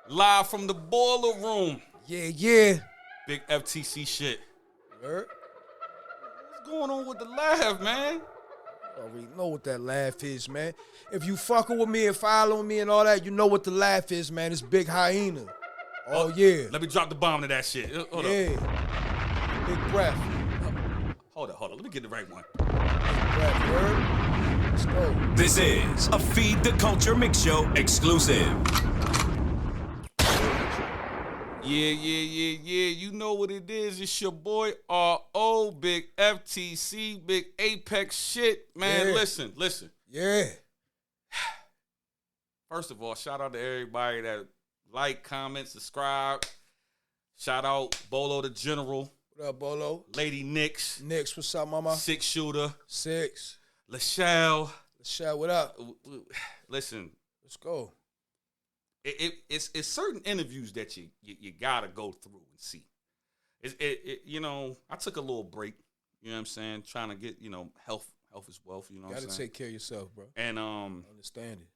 Live from the boiler room. Yeah. Big FTC shit. Word? What's going on with the laugh, man? You already know what that laugh is, man. If you fucking with me and following me and all that, you know what the laugh is, man. It's Big Hyena. Oh, yeah. Let me drop the bomb to that shit. Hold up. Big breath. Hold up. Let me get the right one. Big breath, word? Let's go. This is a Feed the Culture Mix Show exclusive. Yeah. You know what it is. It's your boy R.O. Big FTC, Big Apex shit. Man, Yeah. listen. Yeah. First of all, shout out to everybody that like, comment, subscribe. Shout out Bolo the General. What up, Bolo? Lady Nix. Nix, what's up, mama? Six Shooter. Six. Lachelle. Lachelle, what up? Listen. Let's go. It's certain interviews that you gotta go through and see. You know, I took a little break. You know what I'm saying? Trying to get, health is wealth. You know what I'm saying? Gotta take care of yourself, bro. And Understand it.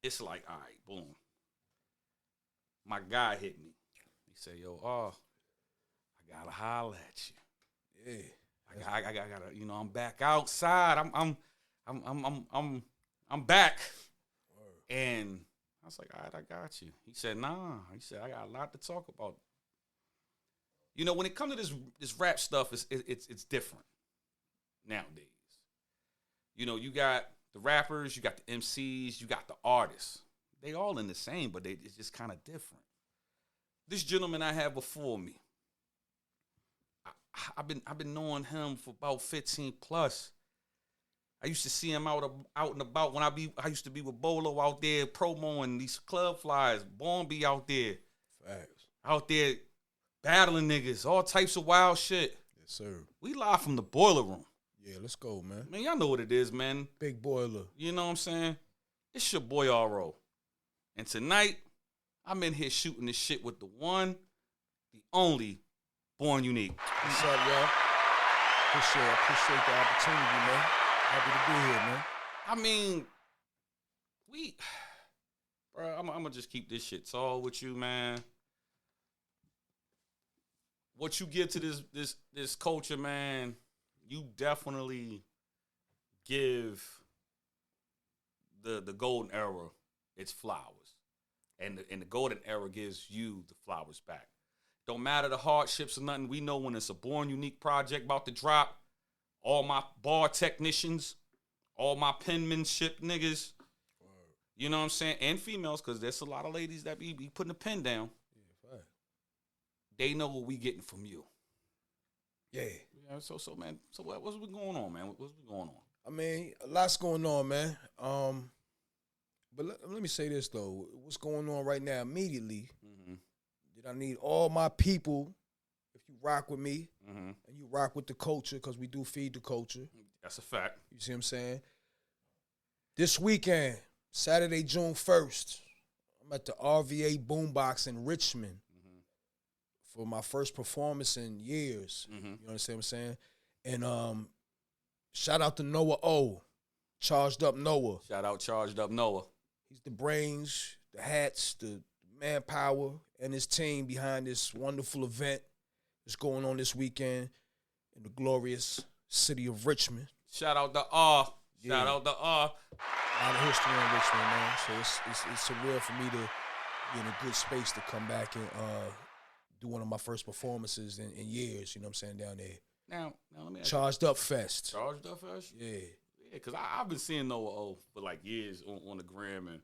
it's like, all right, boom. My guy hit me. He said, "Yo, I gotta holler at you. Yeah. I gotta, I'm back outside. I'm back." Word. And I was like, all right, I got you. He said, nah. He said, I got a lot to talk about. When it comes to this rap stuff, it's different nowadays. You got the rappers, you got the MCs, you got the artists. They all in the same, but it's just kind of different. This gentleman I had before me, I've been knowing him for about 15 plus. I used to see him out and about when I used to be with Bolo out there promoing these club flyers. Born be out there. Facts. Out there battling niggas, all types of wild shit. Yes, sir. We live from the boiler room. Yeah, let's go, man. Man, y'all know what it is, man. Big boiler. You know what I'm saying? It's your boy R.O. And tonight, I'm in here shooting this shit with the one, the only, Born Unique. What's up, y'all? Appreciate the opportunity, man. Happy to be here, man. I mean, bro, I'm gonna just keep this shit tall with you, man. What you give to this culture, man, you definitely give the golden era its flowers, and the golden era gives you the flowers back. Don't matter the hardships or nothing. We know when it's a Born Unique project about to drop. All my bar technicians, all my penmanship niggas, you know what I'm saying? And females, because there's a lot of ladies that be putting a pen down. Yeah, fine. They know what we getting from you. Yeah. So man, so what's been going on, man? What's been going on? I mean, a lot's going on, man. But let me say this, though. What's going on right now immediately, that I need all my people, if you rock with me, and you rock with the culture, because we do feed the culture. That's a fact. You see what I'm saying? This weekend, Saturday, June 1st, I'm at the RVA Boombox in Richmond for my first performance in years. You understand what I'm saying? And shout out to Noah O, Charged Up Noah. Shout out Charged Up Noah. He's the brains, the hats, the manpower, and his team behind this wonderful event that's going on this weekend in the glorious city of Richmond. Shout out to R. Yeah. Shout out to R. A lot of history in Richmond, man. So it's surreal for me to be in a good space to come back and do one of my first performances in years, you know what I'm saying, down there. Now let me ask Charged Up Fest. Charged Up Fest? Yeah. Yeah, because I've been seeing Noah O for like years on the gram, and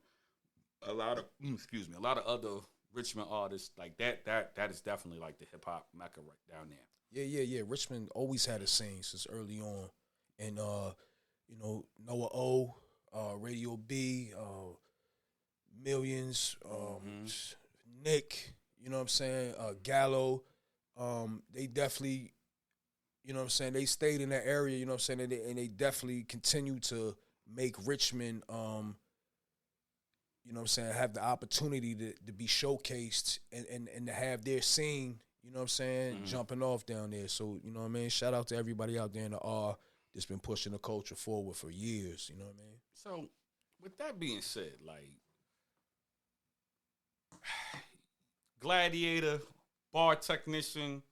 a lot of other Richmond artists like that is definitely like the hip hop mecca right down there. Yeah. Richmond always had a scene since early on. And Noah O, Radio B, Millions, Nick, you know what I'm saying, Gallo, they definitely, you know what I'm saying, they stayed in that area, you know what I'm saying, and they definitely continue to make Richmond, you know what I'm saying, have the opportunity to be showcased and to have their scene, you know what I'm saying, jumping off down there. So, you know what I mean, shout out to everybody out there in the R that's been pushing the culture forward for years, you know what I mean? So, with that being said, like, gladiator, bar technician,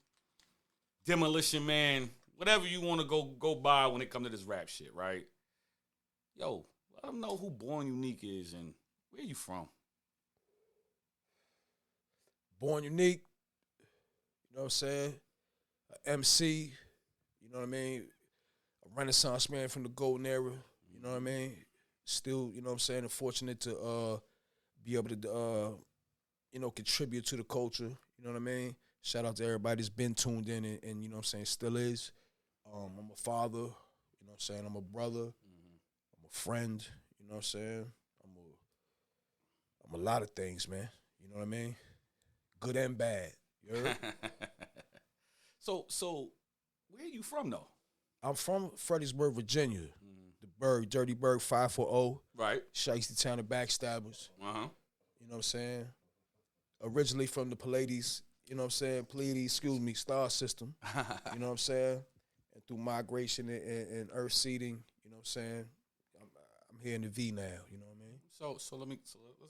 demolition man, whatever you want to go by when it comes to this rap shit, right? Yo, let them know who Born Unique is and where you from. Born Unique, you know what I'm saying? A MC, you know what I mean? A Renaissance man from the golden era, you know what I mean? Still, you know what I'm saying, fortunate to be able to, you know, contribute to the culture, you know what I mean? Shout out to everybody that's been tuned in and you know what I'm saying, still is. I'm a father, you know what I'm saying? I'm a brother, I'm a friend, you know what I'm saying? I'm a lot of things, man, you know what I mean? Good and bad, you heard? So where are you from, though? I'm from Fredericksburg, Virginia. The Burg, Dirty Burg, 540. Right. Shiesty Town of Backstabbers. Uh-huh. You know what I'm saying? Originally from the Pleiades, you know what I'm saying? Pleiades, star system. You know what I'm saying? And through migration and earth seeding, you know what I'm saying? I'm here in the V now, you know what I mean? So let's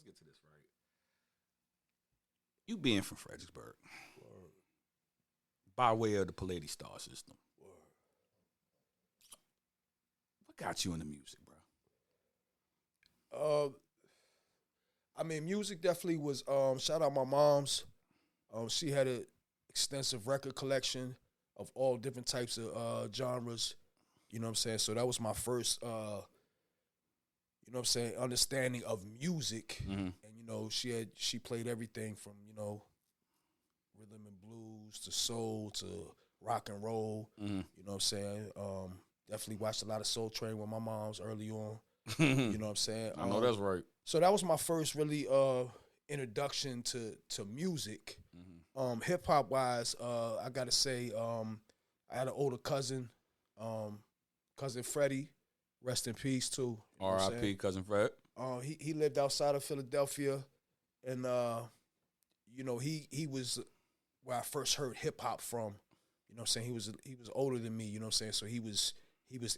get to this, right? You being from Fredericksburg. By way of the Palladian star system. What got you into music, bro? I mean, music definitely was, shout out my mom's. She had an extensive record collection of all different types of genres. You know what I'm saying? So that was my first, you know what I'm saying, understanding of music. And, you know, she played everything from, you know, rhythm and blues to soul to rock and roll. You know what I'm saying? Definitely watched a lot of Soul Train with my mom's early on. You know what I'm saying? I know that's right. So that was my first really introduction to music. Hip hop wise, I gotta say, I had an older cousin, cousin Freddie, rest in peace too. R.I.P. Cousin Fred. He lived outside of Philadelphia, and you know he was where I first heard hip hop from. You know what I'm saying? He was older than me. You know what I'm saying? So he was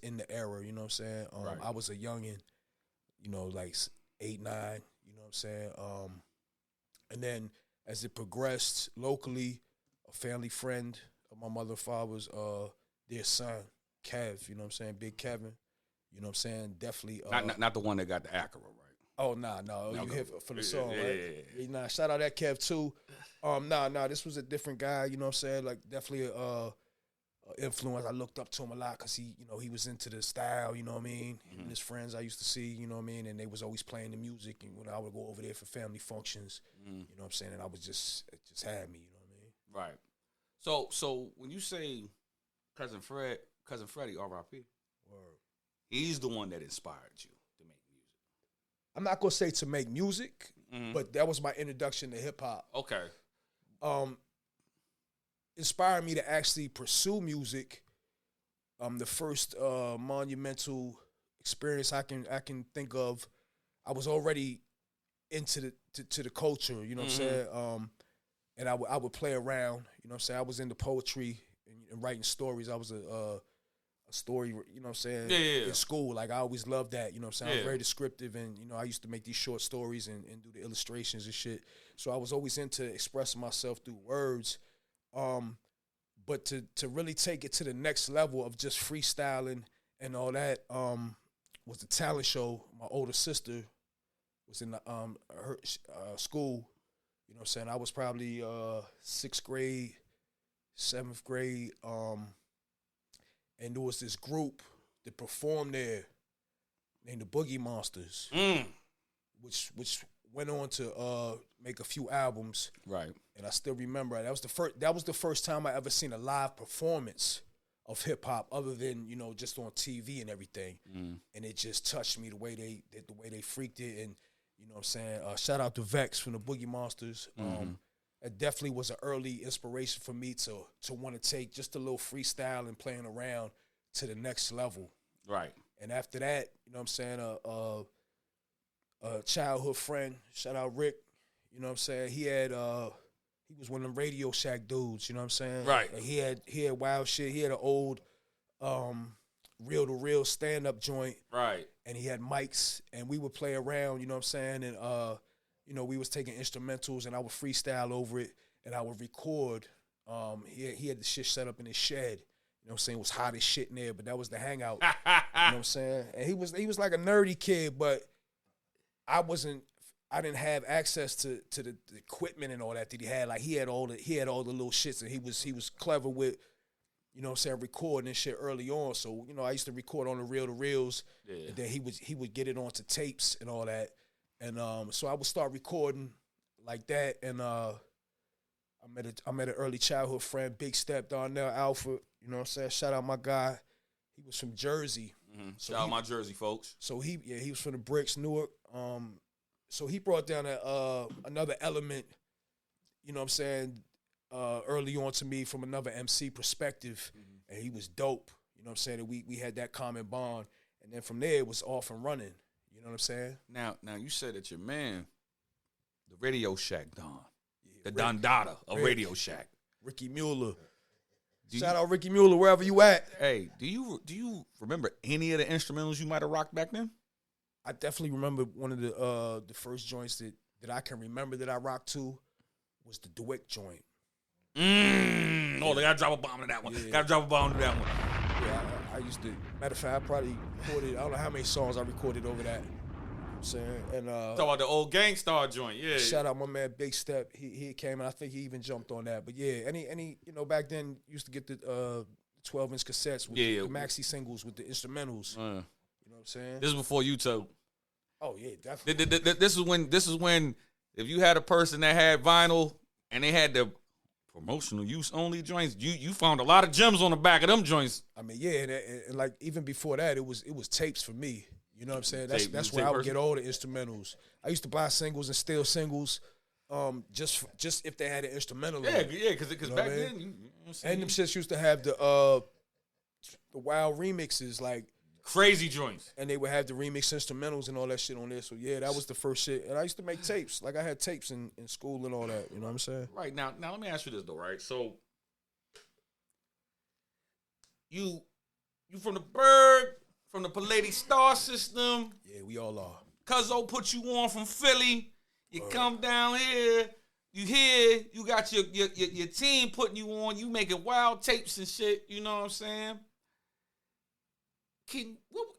in the era. You know what I'm saying? Right. I was a youngin', you know, like 8, 9. You know what I'm saying? And then as it progressed locally, a family friend of my mother and father's, their son, Kev. You know what I'm saying? Big Kevin. You know what I'm saying? Definitely. Not the one that got the Acura, right? Oh, no. You hear from the song, right? Yeah. Nah, shout out that Kev, too. This was a different guy, you know what I'm saying? Like, definitely a influence. I looked up to him a lot because he was into the style, you know what I mean? And his friends I used to see, you know what I mean? And they was always playing the music. And when I would go over there for family functions, you know what I'm saying? And it just had me, you know what I mean? Right. So when you say Cousin Freddie, R.I.P., he's the one that inspired you to make music. I'm not going to say to make music, but that was my introduction to hip-hop. Okay. Inspired me to actually pursue music. The first monumental experience I can think of, I was already into the culture, you know what I'm saying? And I would play around, you know what I'm saying? I was into poetry and writing stories. I was a story, you know what I'm saying, in school. Like, I always loved that, you know what I'm saying? I was very descriptive, and, you know, I used to make these short stories and do the illustrations and shit. So I was always into expressing myself through words. But to really take it to the next level of just freestyling and all that, was the talent show. My older sister was in her school, you know what I'm saying? I was probably 6th grade, 7th grade, and there was this group that performed there named the Boogie Monsters, which went on to make a few albums. Right. And I still remember that was the first time I ever seen a live performance of hip hop, other than, you know, just on TV and everything. And it just touched me the way they freaked it. And, you know what I'm saying? Shout out to Vex from the Boogie Monsters. It definitely was an early inspiration for me to want to take just a little freestyle and playing around to the next level. Right. And after that, you know what I'm saying, a childhood friend, shout out Rick, you know what I'm saying, he was one of them Radio Shack dudes, you know what I'm saying? Right. Like, he had wild shit. He had an old reel-to-reel stand-up joint. Right. And he had mics, and we would play around, you know what I'm saying? And you know, we was taking instrumentals and I would freestyle over it and I would record. He had the shit set up in his shed. You know what I'm saying? It was hot as shit in there, but that was the hangout. You know what I'm saying? And he was like a nerdy kid, but I didn't have access to the equipment and all that he had. Like he had all the little shits, and he was clever with, you know what I'm saying, recording and shit early on. So, you know, I used to record on the reel-to-reels, and then he would get it onto tapes and all that. And so I would start recording like that, and I met an early childhood friend, Big Step, Darnell Alford. You know what I'm saying? Shout out my guy. He was from Jersey. Mm-hmm. So Shout out my Jersey folks. So he was from the Bricks, Newark. So he brought down another element, you know what I'm saying, early on to me from another MC perspective, and he was dope. You know what I'm saying? And we had that common bond, and then from there it was off and running. You know what I'm saying? Now you said that your man, the Radio Shack Don, the Don Dada of Radio Shack, Ricky Mueller. Shout out Ricky Mueller wherever you at. Hey, do you remember any of the instrumentals you might have rocked back then? I definitely remember one of the first joints that I can remember that I rocked to was the Dewick joint. Oh, they gotta drop a bomb to that one. Yeah. Gotta drop a bomb to that one. Yeah, I used to. Matter of fact, I probably recorded. I don't know how many songs I recorded over that. You know what I'm saying, and talk about the old Gangstar joint. Yeah. Shout out my man Big Step. He came and I think he even jumped on that. But yeah, any you know, back then used to get the 12-inch cassettes with the maxi singles with the instrumentals. You know what I'm saying? This is before YouTube. Oh yeah, definitely. This is when if you had a person that had vinyl and they had the promotional use only joints, you found a lot of gems on the back of them joints. I mean, yeah, and like even before that, it was tapes for me. You know what I'm saying? That's where I would get all the instrumentals. I used to buy singles and steal singles, just if they had an instrumental. Yeah, because back then, you know what I'm saying? And them shits used to have the wild remixes, like crazy joints, and they would have the remix instrumentals and all that shit on there. So yeah, that was the first shit. And I used to make tapes, like I had tapes in school and all that. You know what I'm saying? Right now, let me ask you this though, right? So you from the Bird. From the Palladium Star System. Yeah, we all are. Cuzzo put you on from Philly. You come down here. You got your team putting you on. You making wild tapes and shit. You know what I'm saying?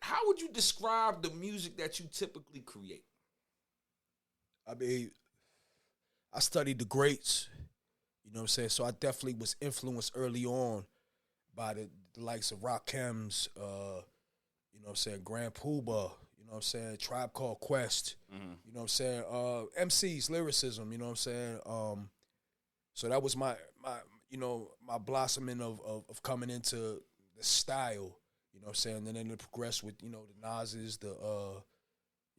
How would you describe the music that you typically create? I mean, I studied the greats. You know what I'm saying? So I definitely was influenced early on by the likes of Rakim's, you know what I'm saying, Grand Poobah, you know what I'm saying, Tribe Called Quest, you know what I'm saying, MC's lyricism, you know what I'm saying. So that was my you know, my blossoming of coming into the style, you know what I'm saying, and then it progressed with, you know, the Nas's, the, you know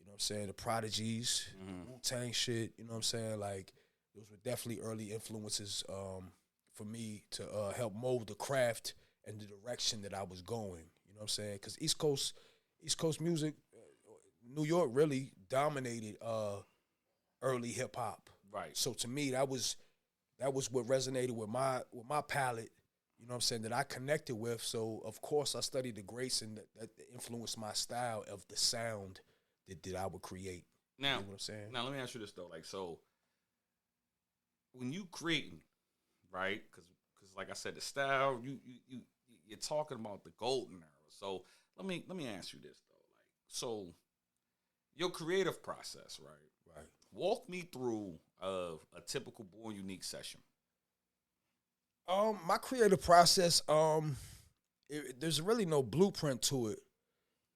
what I'm saying, the Prodigies, Wu-Tang shit, you know what I'm saying, like, those were definitely early influences for me to help mold the craft and the direction that I was going. You know what I'm saying? Because East Coast music, New York really dominated early hip hop. Right. So to me, that was what resonated with my palate. You know what I'm saying? That I connected with. So of course I studied the greats, and that influenced my style of the sound that I would create. Now, you know what I'm saying? Now let me ask you this though. Like, so when you creating, right? Because like I said, the style you're talking about the golden era. So let me ask you this though, like, so your creative process, right? Right. Walk me through a typical Born Unique session. My creative process, there's really no blueprint to it.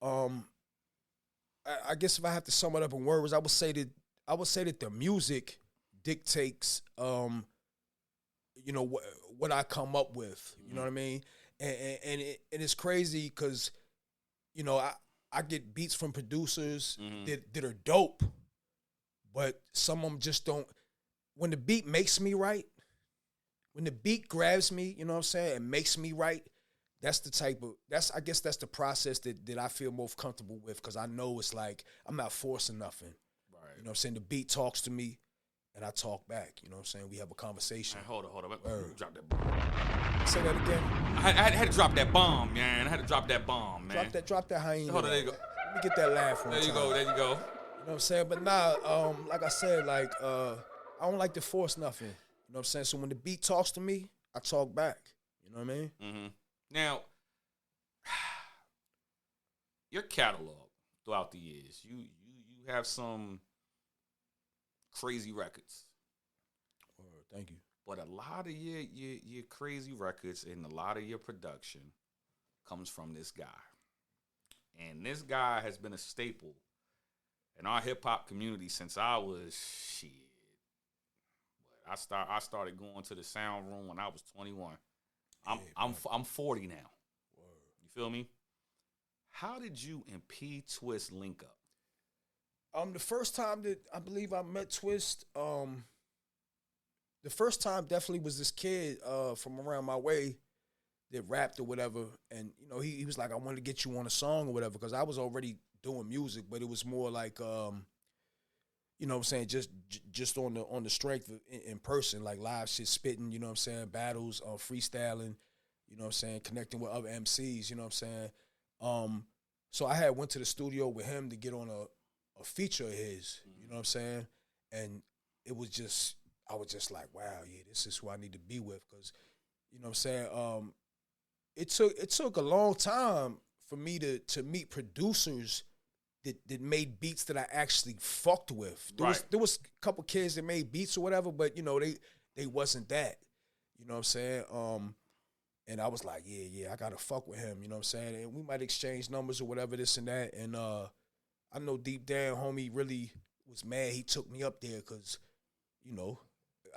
I guess if I have to sum it up in words, I would say that the music dictates, you know, what I come up with. You know what I mean? And it's crazy because, you know, I get beats from producers that are dope, but some of them just don't. When the beat makes me right, when the beat grabs me, you know what I'm saying, and makes me right, I guess that's the process that I feel most comfortable with, because I know it's like I'm not forcing nothing. Right. You know what I'm saying? The beat talks to me, and I talk back. You know what I'm saying? We have a conversation. Man, hold on. Drop that bomb. Say that again. I had to drop that bomb, man. I had to drop that bomb, man. Drop that hyena. Hold on, there you go. Let me get that laugh one There you time. go. You know what I'm saying? But nah, like I said, like I don't like to force nothing. You know what I'm saying? So when the beat talks to me, I talk back. You know what I mean? Mm-hmm. Now, your catalog throughout the years, you have some crazy records. Thank you. But a lot of your crazy records and a lot of your production comes from this guy. And this guy has been a staple in our hip hop community since I was shit. I started going to the sound room when I was 21. I'm 40 now. Word. You feel me? How did you and P Twist link up? The first time that I believe I met Twist, the first time definitely was this kid from around my way that rapped or whatever, and you know he was like, I want to get you on a song or whatever, because I was already doing music, but it was more like you know what I'm saying, just on the strength of in person, like live shit, spitting, you know what I'm saying, battles, freestyling, you know what I'm saying, connecting with other MCs, you know what I'm saying. So I had went to the studio with him to get on a feature of his, you know what I'm saying, and it was just, I was just like, wow, yeah, this is who I need to be with, because you know what I'm saying. It took a long time for me to meet producers that made beats that I actually fucked with. There was a couple kids that made beats or whatever, but you know they wasn't that. You know what I'm saying? And I was like, yeah, I gotta fuck with him. You know what I'm saying? And we might exchange numbers or whatever, this and that. And I know deep down, homie really was mad he took me up there because, you know,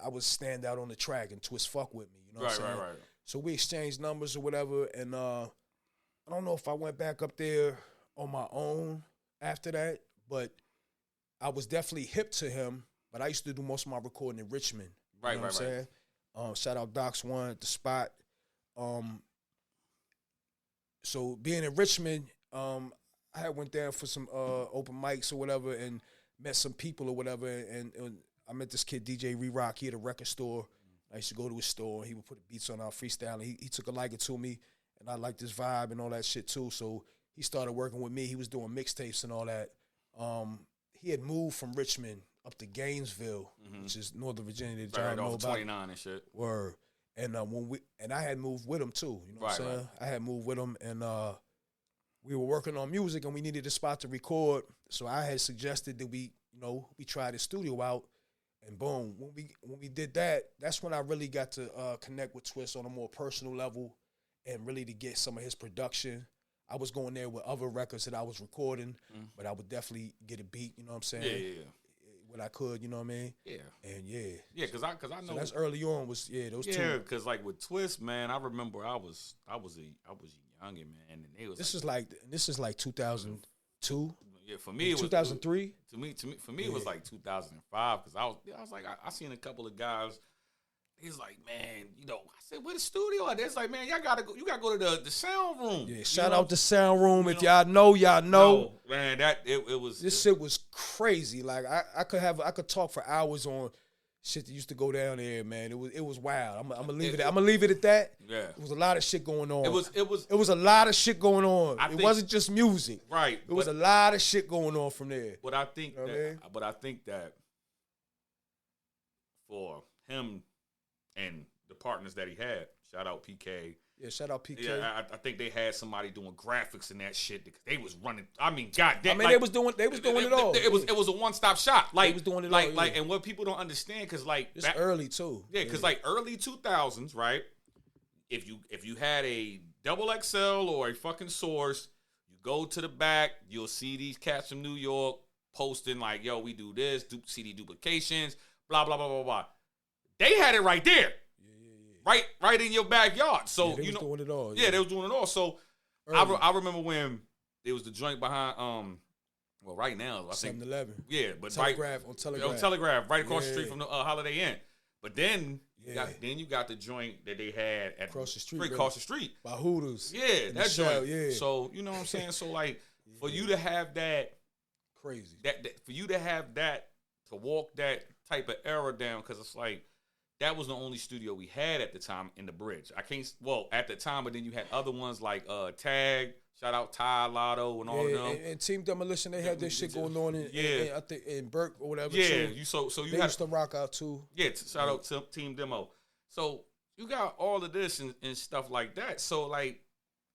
I was stand out on the track and Twist fuck with me. You know what I'm saying? Right. So we exchanged numbers or whatever, and I don't know if I went back up there on my own after that, but I was definitely hip to him. But I used to do most of my recording in Richmond. You know what I'm saying? Shout out Docs One at the spot. So being in Richmond, I had went there for some open mics or whatever, and met some people or whatever, and I met this kid DJ Re-Rock. He had a record store. I used to go to his store, and he would put the beats on our freestyle. And he took a liking to me, and I liked his vibe and all that shit too. So he started working with me. He was doing mixtapes and all that. He had moved from Richmond up to Gainesville, which is Northern Virginia. That y'all know about. 29 and shit. Word. And I had moved with him too. You know what I'm saying? I had moved with him, and we were working on music, and we needed a spot to record. So I had suggested that we try the studio out. And boom, when we did that, that's when I really got to connect with Twist on a more personal level, and really to get some of his production. I was going there with other records that I was recording, but I would definitely get a beat. You know what I'm saying? Yeah. When I could, you know what I mean? Yeah. And because I know. So that's early on. Was those two. Yeah, because like with Twist, man, I remember I was a youngin', man, and they was. This is like 2002. Yeah, for me it was 2003. For me it was like 2005, because I was like I seen a couple of guys. He's like, man, you know, I said, where the studio at? It's like, man, you gotta go to the sound room. Yeah, shout out the sound room. If y'all know. No, man, it was this shit was crazy. Like I could talk for hours on shit that used to go down there, man. It was wild. I'm gonna leave it. I'm gonna leave it at that. Yeah, it was a lot of shit going on. It was a lot of shit going on. It wasn't just music. Right. It was a lot of shit going on from there. But I think that for him and the partners that he had, shout out PK. Yeah, shout out PK. Yeah, I think they had somebody doing graphics and that shit because they was running. I mean, goddamn. I mean, they was doing it all. It was a one-stop shop. Like they was doing it all. Yeah. And what people don't understand, because like it's early too. Yeah, because like early 2000s, right? If you had a double XL or a fucking Source, you go to the back, you'll see these cats from New York posting like, "Yo, we do this, CD duplications, blah blah blah blah blah." They had it right there. Right in your backyard. So they was doing it all. Yeah, they was doing it all. So I remember when it was the joint behind well, right now I think 7-Eleven. Yeah, but Telegraph. On Telegraph, right across the street from the Holiday Inn. But then you got the joint that they had at across the street. Across the street. By Hooters. Yeah, that joint. Yeah. So you know what I'm saying? So like for you to have that crazy. That for you to have that, to walk that type of era down, because it's like that was the only studio we had at the time in the Bridge. At the time, but then you had other ones like Tag, Shout out Ty Lotto and all of them. And Team Demolition, they had this shit going on in I think in Burke or whatever. Yeah, too. so you used to rock out too. Yeah, shout out to Team Demo. So you got all of this and stuff like that. So like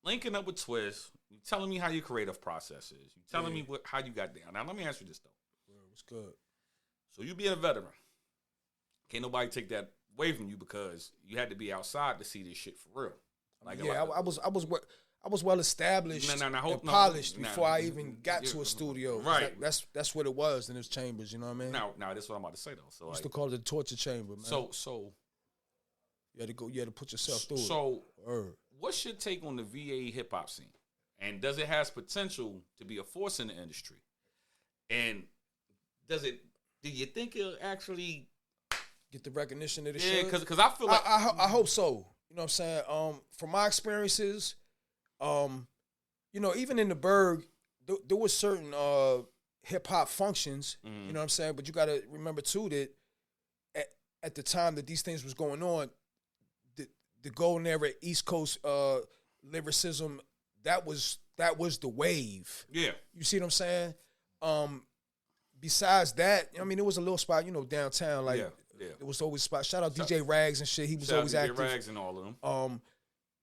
linking up with Twist, you telling me how your creative process is. You telling me how you got down. Now let me ask you this though. What's good? So you being a veteran, can't nobody take that away from you because you had to be outside to see this shit for real. Like I was well established and polished before I even got to a studio. Right. That's what it was in his chambers. You know what I mean? Now that's what I'm about to say though. So used to call it the torture chamber, man. So you had to go. You had to put yourself through it. So what's your take on the VA hip hop scene? And does it has potential to be a force in the industry? And do you think it'll actually get the recognition that it should? Yeah, because I feel like I hope so. You know what I'm saying? From my experiences, you know, even in the Berg, there was certain hip hop functions. You know what I'm saying? But you got to remember too that at the time that these things was going on, the golden era East Coast lyricism, that was the wave. Yeah, you see what I'm saying? Besides that, I mean, it was a little spot, you know, downtown. Like, it was always a spot. Shout out DJ Rags and shit. He was always active. DJ Rags and all of them.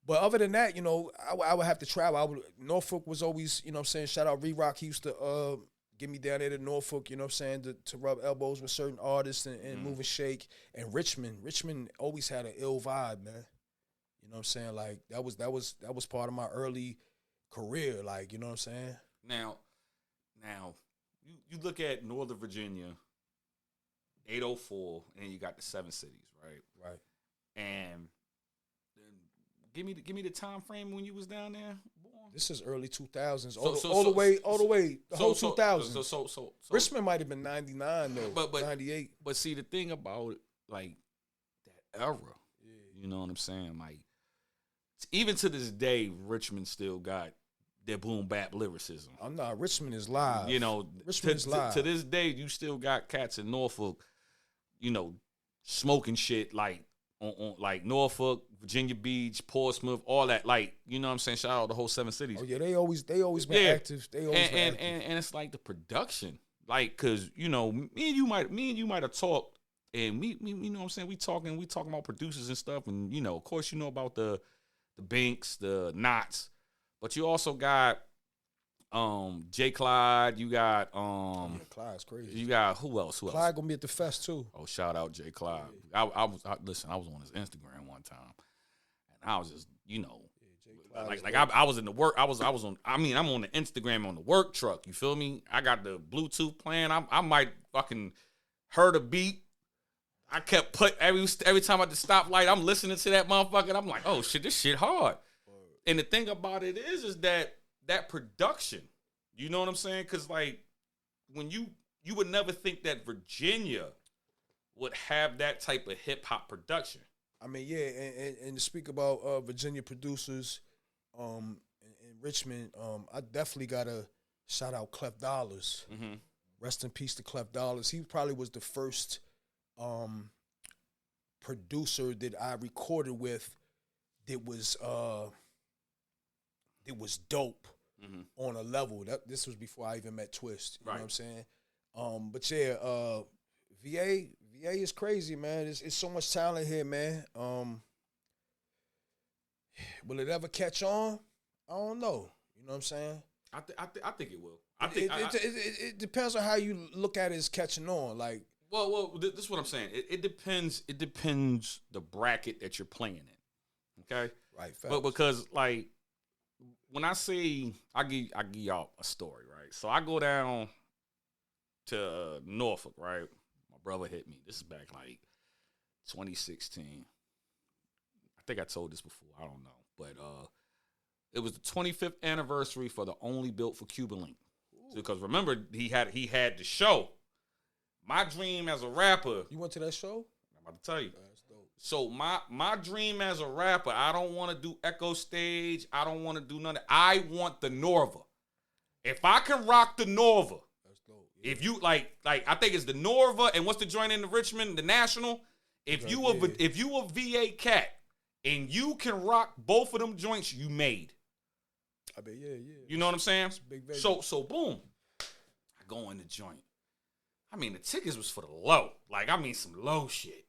But other than that, you know, I would have to travel. Norfolk was always, you know what I'm saying, shout out Re-Rock. He used to get me down there to Norfolk, you know what I'm saying, to rub elbows with certain artists and move and shake. And Richmond always had an ill vibe, man. You know what I'm saying? Like, that was part of my early career, like, you know what I'm saying? Now, you look at Northern Virginia, 804, and then you got the 7 cities, right? Right. And give me the time frame when you was down there. This is early 2000s, all the way, the whole 2000s. So Richmond might have been 99 though, but 98. But see, the thing about it, like that era, you know what I'm saying? Like, even to this day, Richmond still got their boom bap lyricism. I'm not. Richmond is live. You know, Richmond is live. To this day, you still got cats in Norfolk, you know, smoking shit like on like Norfolk, Virginia Beach, Portsmouth, all that. Like, you know what I'm saying? Shout out the whole 7 cities. Oh yeah, they always been active. They always been active. And it's like the production, like, cause you know, me and you might have talked, and we you know what I'm saying? We talking about producers and stuff, and you know, of course, you know about the Binks, the Knots. But you also got J. Clyde. You got Clyde's crazy. You got who else? Clyde gonna be at the fest too. Oh, shout out J. Clyde. I was on his Instagram one time, and I was just, you know, I was in the work. I'm on the Instagram on the work truck. You feel me? I got the Bluetooth playing. I might fucking heard a beat. I kept put every time at the stoplight, I'm listening to that motherfucker. I'm like, oh shit, this shit hard. And the thing about it is that production, you know what I'm saying? Because like when you would never think that Virginia would have that type of hip hop production. I mean, yeah, and to speak about Virginia producers, in Richmond, I definitely gotta shout out Clef Dollars. Mm-hmm. Rest in peace to Clef Dollars. He probably was the first producer that I recorded with that was dope on a level. This was before I even met Twist. You know what I'm saying? But yeah, VA is crazy, man. It's so much talent here, man. Will it ever catch on? I don't know. You know what I'm saying? I think it will. It depends on how you look at it as catching on. Like, well, this is what I'm saying. It depends. It depends the bracket that you're playing in. Okay, right. But because like when I say I give y'all a story, right? So I go down to Norfolk, right? My brother hit me. This is back like 2016. I think I told this before. I don't know, but it was the 25th anniversary for the Only Built for Cuban Link. Because remember, he had the show. My dream as a rapper. You went to that show? I'm about to tell you. That's dope. So my dream as a rapper, I don't want to do Echo Stage. I don't want to do none of that. I want the Norva. If I can rock the Norva. That's dope. Yeah. If you like I think it's the Norva and what's the joint in the Richmond, the National. If you a VA cat and you can rock both of them joints, you made. I mean, yeah. You know what I'm saying? Big venue. So boom. I go in the joint. I mean, the tickets was for the low. Like, I mean, some low shit.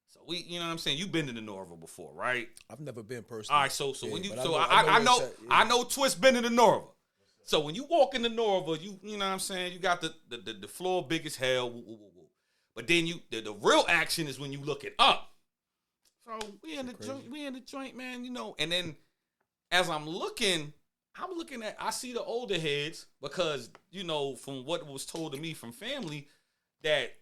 So we, you know what I'm saying? You've been to the Norville before, right? I've never been personally. All right, so yeah, when you, but so I know Twist been to the Norville. So when you walk in the Norville, you know what I'm saying? You got the floor big as hell. Woo, woo, woo, woo. But then the real action is when you look it up. So we in the joint, man, you know. And then as I'm looking at, I see the older heads because, you know, from what was told to me from family, that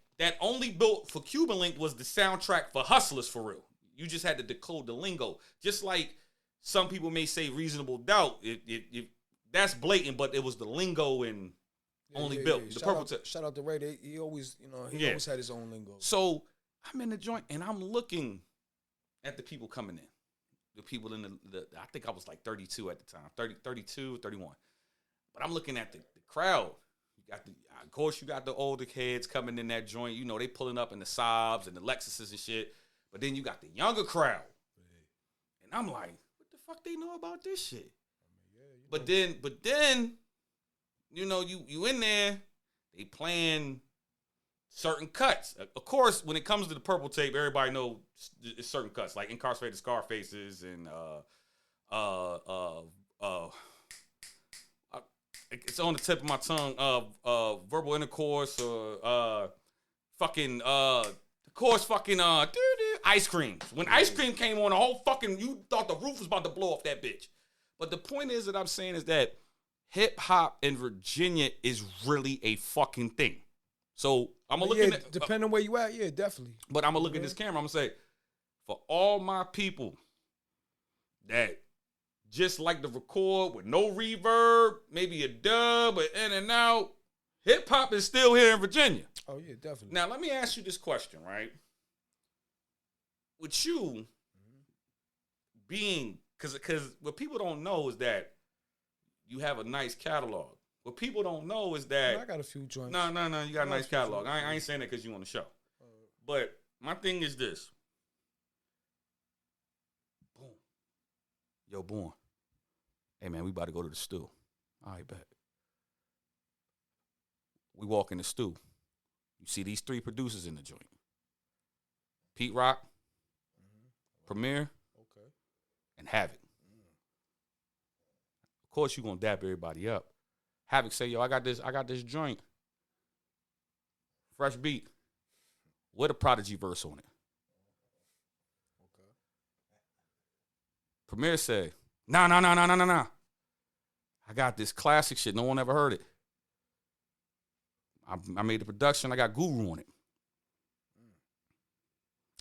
only built for Cuban Link was the soundtrack for Hustlers for real. You just had to decode the lingo. Just like some people may say Reasonable Doubt, it that's blatant, but it was the lingo and only built. The purple tip. Shout out to Ray. He always, you know, he always had his own lingo. So I'm in the joint and I'm looking at the people coming in. The people in the I think I was like 32 at the time, 32, 31. But I'm looking at the crowd. Of course, you got the older kids coming in that joint. You know, they pulling up in the Saabs and the Lexuses and shit. But then you got the younger crowd. And I'm like, what the fuck they know about this shit? But then, you know, you in there, they playing certain cuts. Of course, when it comes to the purple tape, everybody know it's certain cuts, like Incarcerated Scarfaces and it's on the tip of my tongue. Verbal Intercourse or fucking Ice Cream. When Ice Cream came on, the whole fucking you thought the roof was about to blow off that bitch. But the point is that I'm saying is that hip hop in Virginia is really a fucking thing. So I'm gonna look at depending on where you at, yeah, definitely. But I'm gonna look at this camera. I'm gonna say, for all my people that just like to record with no reverb, maybe a dub, but in and out, hip hop is still here in Virginia. Oh yeah, definitely. Now let me ask you this question, right? With you being, because what people don't know is that you have a nice catalog. What people don't know is that I got a few joints. No, you got a nice catalog. I ain't saying that because you on the show. But my thing is this. Boom. Yo, boom. Hey, man, we about to go to the stew. All right, bet. We walk in the stew. You see these three producers in the joint. Pete Rock, Premier, and Havoc. Of course, you're going to dap everybody up. Havoc say, yo, I got this joint. Fresh beat. With a Prodigy verse on it. Okay. Premier say, nah. I got this classic shit. No one ever heard it. I made the production. I got Guru on it.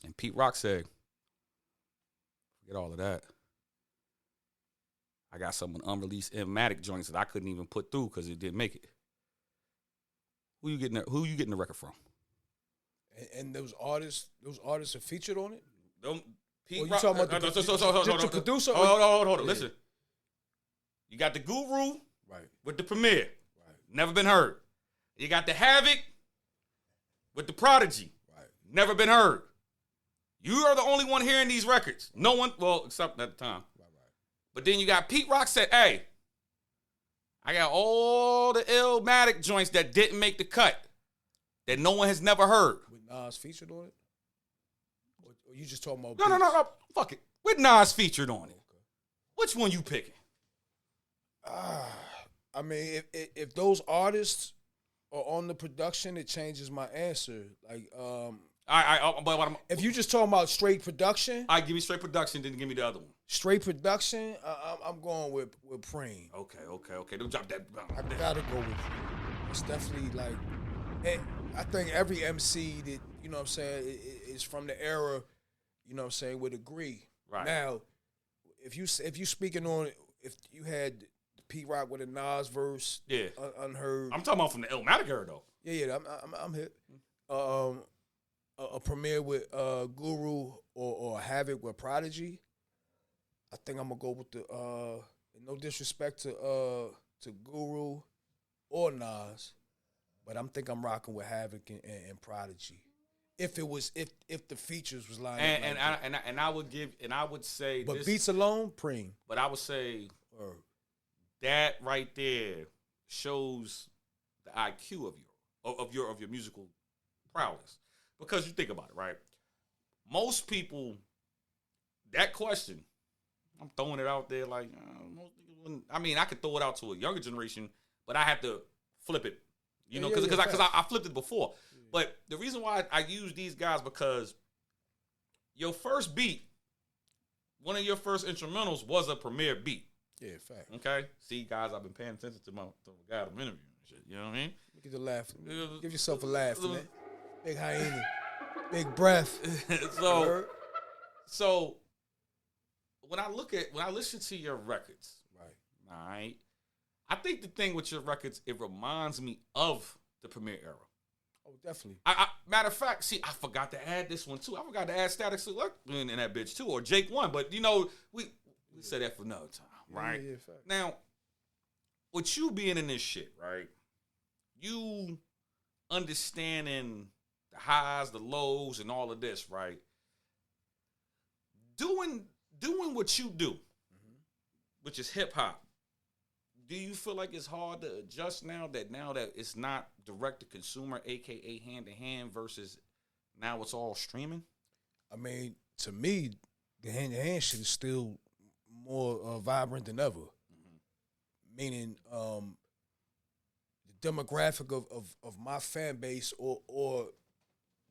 And Pete Rock said, forget all of that. I got some unreleased Illmatic joints that I couldn't even put through because it didn't make it. Who you getting the record from? And those artists are featured on it? Pete Rock, talking about the producer? Hold on. Listen. You got the Guru with the Premier. Right. Never been heard. You got the Havoc with the Prodigy. Right. Never been heard. You are the only one hearing these records. No one, well, except at the time. Right. But then you got Pete Rock said, hey, I got all the Illmatic joints that didn't make the cut that no one has never heard. With Nas featured on it? Or you just talking about No. Fuck it. With Nas featured on it. Okay. Which one you picking? I mean, if those artists are on the production, it changes my answer. Like, but if you just talking about straight production, I give me straight production, then give me the other one. Straight production, I'm going with Preem. Okay. Don't drop that. I gotta go with Preem. It's definitely like, and I think every MC that, you know what I'm saying, is from the era, you know what I'm saying, would agree. Right. Now, if you speaking on, if you had Pete Rock with a Nas verse, unheard. I'm talking about from the Illmatic era though. Yeah, I'm hit. A Premier with Guru or Havoc with Prodigy. I think I'm gonna go with the no disrespect to Guru or Nas, but I'm rocking with Havoc and Prodigy. If the features was lined up, and I would say, but beats alone, Preem. But I would say, that right there shows the IQ of your musical prowess. Because you think about it, right? Most people, that question, I'm throwing it out there like, most niggas wouldn't. I mean, I could throw it out to a younger generation, but I have to flip it, you know, because I flipped it before. Yeah. But the reason why I use these guys, because your first beat, one of your first instrumentals was a premiere beat. Yeah, fact. Okay? See, guys, I've been paying attention to the guy I'm interviewing and shit. You know what I mean? Get the laugh. Give yourself a laugh, man. Big hyena. Big breath. So when I listen to your records, right? All right. I think the thing with your records, it reminds me of the premiere era. Oh, definitely. Matter of fact, see, I forgot to add this one too. I forgot to add Static Select in that bitch too, or Jake One. But you know, we said that for another time, right? Yeah, fact. Now, with you being in this shit, right? You understanding the highs, the lows, and all of this, right? Doing what you do, which is hip hop. Do you feel like it's hard to adjust now that it's not direct to consumer, aka hand to hand, versus now it's all streaming? I mean, to me, the hand to hand shit is still more vibrant than ever. Meaning, the demographic of my fan base or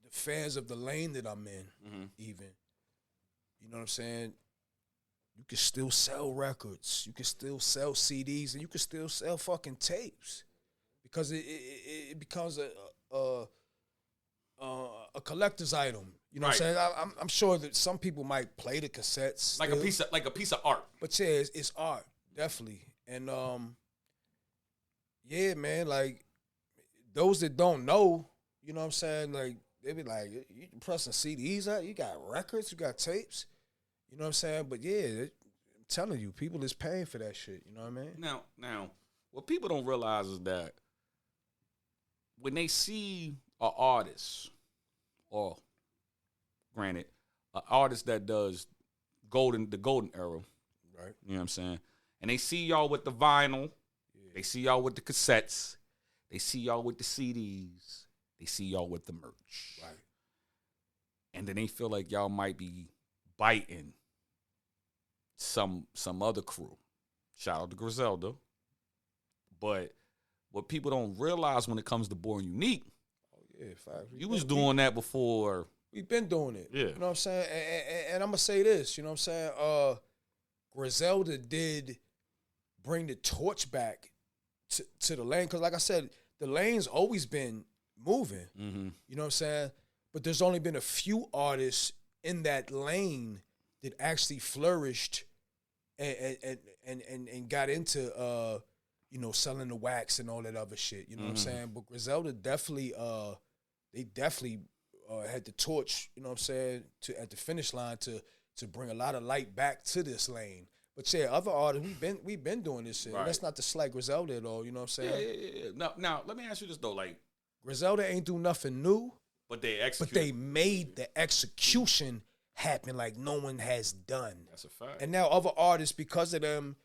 the fans of the lane that I'm in, even, you know what I'm saying? You can still sell records, you can still sell CDs, and you can still sell fucking tapes, because it becomes a collector's item. You know what I'm saying? I'm sure that some people might play the cassettes like still. a piece of art. But yeah, it's art, definitely. And yeah, man, like those that don't know, you know what I'm saying? Like they be like, you pressing CDs out, you got records, you got tapes. You know what I'm saying? But yeah, I'm telling you, people is paying for that shit. You know what I mean? Now, what people don't realize is that when they see an artist, or granted, an artist that does the golden era, right? You know what I'm saying? And they see y'all with the vinyl, they see y'all with the cassettes, they see y'all with the CDs, they see y'all with the merch, right? And then they feel like y'all might be biting some other crew. Shout out to Griselda. But what people don't realize when it comes to Born Unique, you was doing that before. We've been doing it. Yeah. You know what I'm saying? And I'm going to say this, you know what I'm saying? Griselda did bring the torch back to the lane. Because like I said, the lane's always been moving. Mm-hmm. You know what I'm saying? But there's only been a few artists in that lane that actually flourished and got into you know, selling the wax and all that other shit. You know what I'm saying? But Griselda definitely they definitely had the torch, you know what I'm saying, at the finish line to bring a lot of light back to this lane. But yeah, other artists, we've been doing this shit. Right. That's not to slight Griselda at all, you know what I'm saying? Yeah. Now let me ask you this though, like Griselda ain't do nothing new. But they made the execution happen like no one has done. That's a fact. And now other artists, because of them,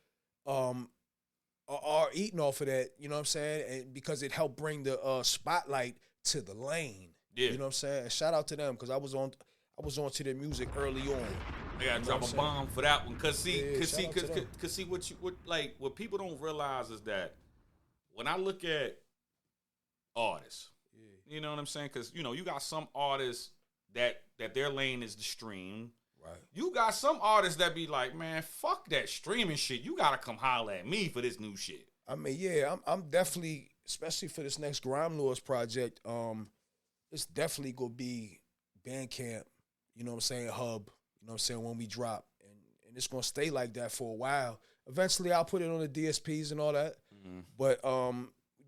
are eating off of that. You know what I'm saying? And because it helped bring the spotlight to the lane. Yeah. You know what I'm saying? And shout out to them, because I was on to their music early on. I gotta drop a bomb for that one, cause what people don't realize is that when I look at artists. You know what I'm saying? Because, you know, you got some artists that their lane is the stream. Right. You got some artists that be like, man, fuck that streaming shit. You got to come holler at me for this new shit. I mean, yeah, I'm definitely, especially for this next Grime Lords project, it's definitely going to be Bandcamp, you know what I'm saying, hub, you know what I'm saying, when we drop. And it's going to stay like that for a while. Eventually, I'll put it on the DSPs and all that. Mm-hmm. But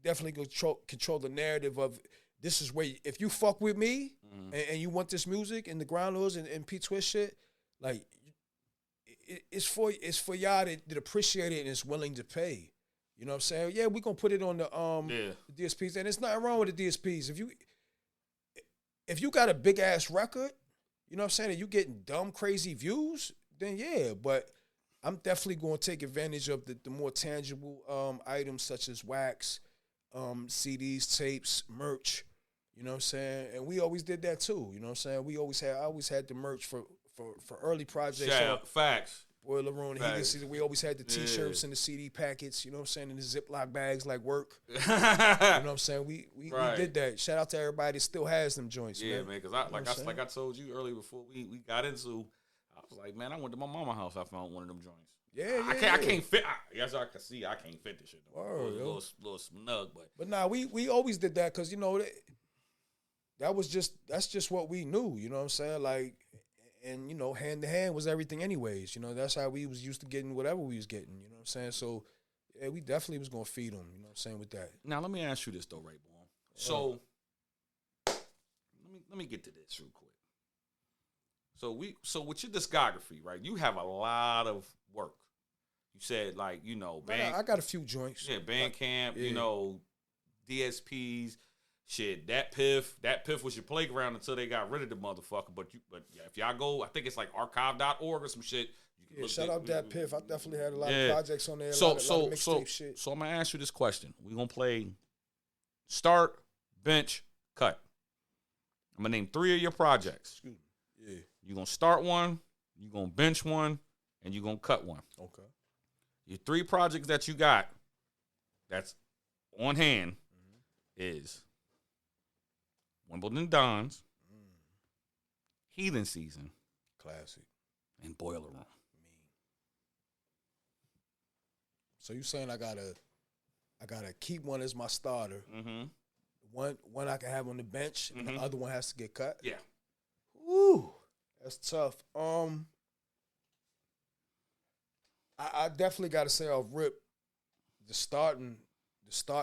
definitely control the narrative of, this is where, if you fuck with me and you want this music and the Ground Lords and P Twist shit, like, it's for y'all that appreciate it and is willing to pay. You know what I'm saying? Yeah, we're going to put it on the DSPs. And there's nothing wrong with the DSPs. If you got a big-ass record, you know what I'm saying, and you getting dumb, crazy views, then yeah. But I'm definitely going to take advantage of the more tangible items such as wax, CDs, tapes, merch. You know what I'm saying? And we always did that too. You know what I'm saying? I always had the merch for early projects. Shout out, facts. Boiler Room, Facts. Heating Season. We always had the T-shirts and the CD packets. You know what I'm saying? In the Ziploc bags like work. You know what I'm saying? We did that. Shout out to everybody that still has them joints. Yeah, man. Because like I told you earlier before we got into, I was like, man, I went to my mama's house. I found one of them joints. Yeah, I can't fit. Yes, I can see. I can't fit this shit. Word, a little snug, but nah, we always did that because you know that's just what we knew. You know what I'm saying? Like, and you know, hand to hand was everything, anyways. You know, that's how we was used to getting whatever we was getting. You know what I'm saying? So, yeah, we definitely was gonna feed them. You know what I'm saying with that. Now let me ask you this though, Ray Boy. So, let me get to this real quick. So with your discography, right? You have a lot of work. You said like, you know, I got a few joints. Yeah, Bandcamp, you know, DSPs, shit. That Piff was your playground until they got rid of the motherfucker. But yeah, if y'all go, I think it's like archive.org or some shit. Yeah, shout out that Piff. I definitely had a lot of projects on there. So lot of mixtape shit. So I'm gonna ask you this question. We're gonna play start, bench, cut. I'm gonna name 3 of your projects. Excuse me. Yeah. You're gonna start one, you're gonna bench one, and you're gonna cut one. Okay. Your 3 projects that you got that's on hand is Wimbledon Dons, Heathen Season, classic, and Boiler Room. So you saying I gotta keep one as my starter. Mm-hmm. One I can have on the bench, and the other one has to get cut. Yeah. Ooh, that's tough. I definitely got to say off rip, the starting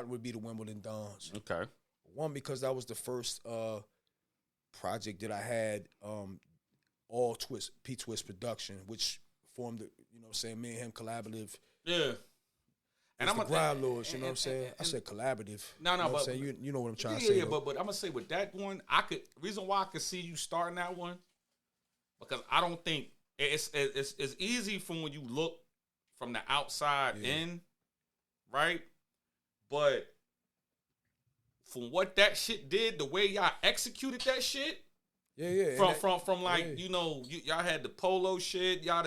would be the Wimbledon Dons. Okay. One, because that was the first project that I had, all P-Twist production, which formed, you know what I'm saying, me and him collaborative. Yeah. And I'm a Grind Lords, you know what I'm saying? I said collaborative. No, you know but you know what I'm trying to say. Yeah, but I'm gonna say with that one, reason why I could see you starting that one, because I don't think it's easy from when you look from the outside in, right? But from what that shit did, the way y'all executed that shit, from like you know y'all had the polo shit, y'all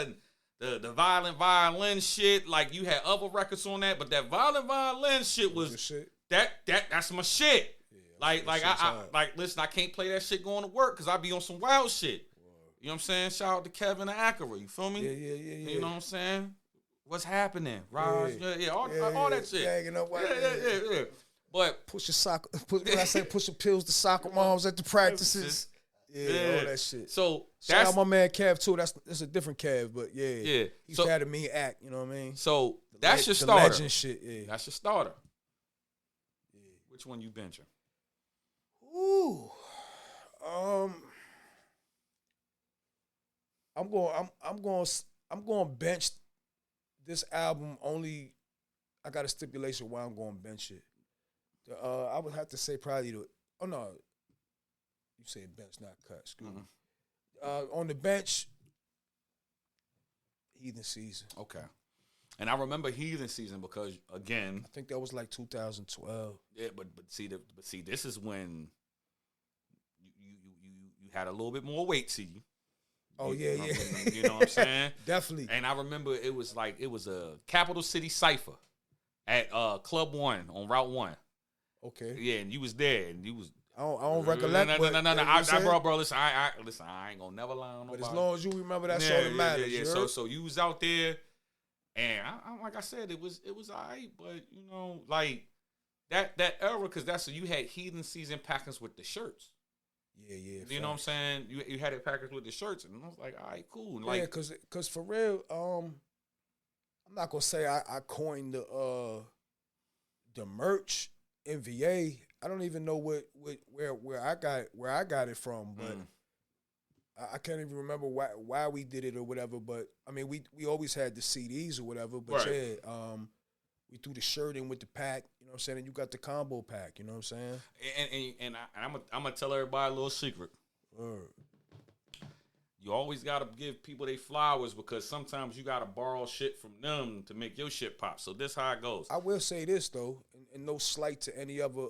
the violent violin shit, like you had other records on that, but that violent violin shit was that's my shit. Yeah, like listen, I can't play that shit going to work because I be on some wild shit. Whoa. You know what I'm saying? Shout out to Kevin and Acura, you feel me? Yeah. You know what I'm saying? What's happening? Raj, all that shit. Yeah. But push your pills to soccer moms at the practices. Yeah, all that shit. So shout out my man Kev too. That's a different Kev, but yeah. He's had a mean act. You know what I mean? So that's your starter. The legend shit. Yeah, that's your starter. Yeah. Which one you benching? Ooh, I'm going to bench this album. Only I got a stipulation why I'm going to bench it. I would have to say probably you said bench, not cut. Excuse me. On the bench, Heathen Season. Okay. And I remember Heathen Season because again, I think that was like 2012. Yeah, but see, this is when you had a little bit more weight to you. Oh You know what I'm saying? Definitely. And I remember it was a Capital City Cypher at Club 1 on Route 1. Okay. Yeah, and you was there, and you was. I don't recollect. No. Bro, listen, I ain't gonna never lie on nobody. But as long as you remember, that's all that matters. Yeah. So you was out there, and I like I said, it was alright, but you know, like that era, because that's you had Heathen Season packings with the shirts. Yeah. You know what I'm saying? You had it packaged with the shirts, and I was like, all right, cool. Like, yeah, cause for real, I'm not gonna say I coined the merch in VA. I don't even know where I got it from, but I can't even remember why we did it or whatever. But I mean, we always had the CDs or whatever. But right. We threw the shirt in with the pack. You know what I'm saying? And you got the combo pack. You know what I'm saying? And I'm gonna tell everybody a little secret. you always got to give people their flowers because sometimes you got to borrow shit from them to make your shit pop. So this how it goes. I will say this, though, and no slight to any other